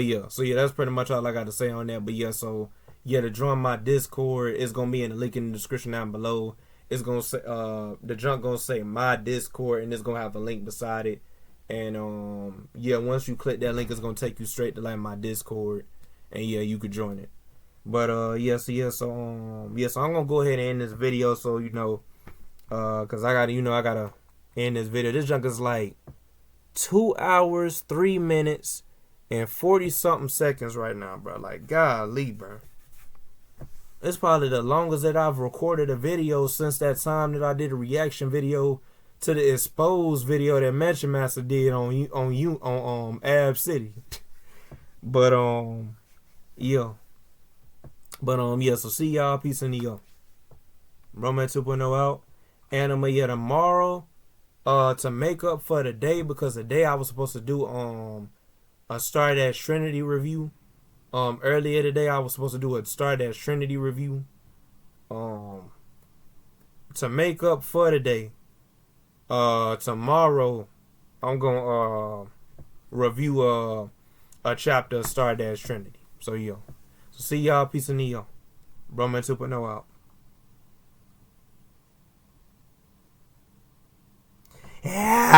A: yeah. So, yeah, that's pretty much all I got to say on that. But, yeah, so, yeah, to join my Discord, it's going to be in the link in the description down below. It's going to say, the junk going to say my Discord, and it's going to have a link beside it. And, yeah, once you click that link, it's going to take you straight to, like, my Discord. And, yeah, you could join it. But, so I'm going to go ahead and end this video. So, you know, because I got to end this video. This junk is, like, 2 hours, 3 minutes, and 40-something seconds right now, bro. Like, golly, bro. It's probably the longest that I've recorded a video since that time that I did a reaction video to the exposed video that Mansion Master did on Ab City. But yeah. But yeah, so see y'all, peace in the yo. Roman 2.0 out. And tomorrow, to make up for the day, because the day I was supposed to do a Stardust Trinity review. Earlier today, I was supposed to do a Stardust Trinity review. To make up for the day, tomorrow, I'm gonna review a chapter of Stardust Trinity. So, yo. So, see y'all. Peace and yo. Roman 2.0 out. Yeah.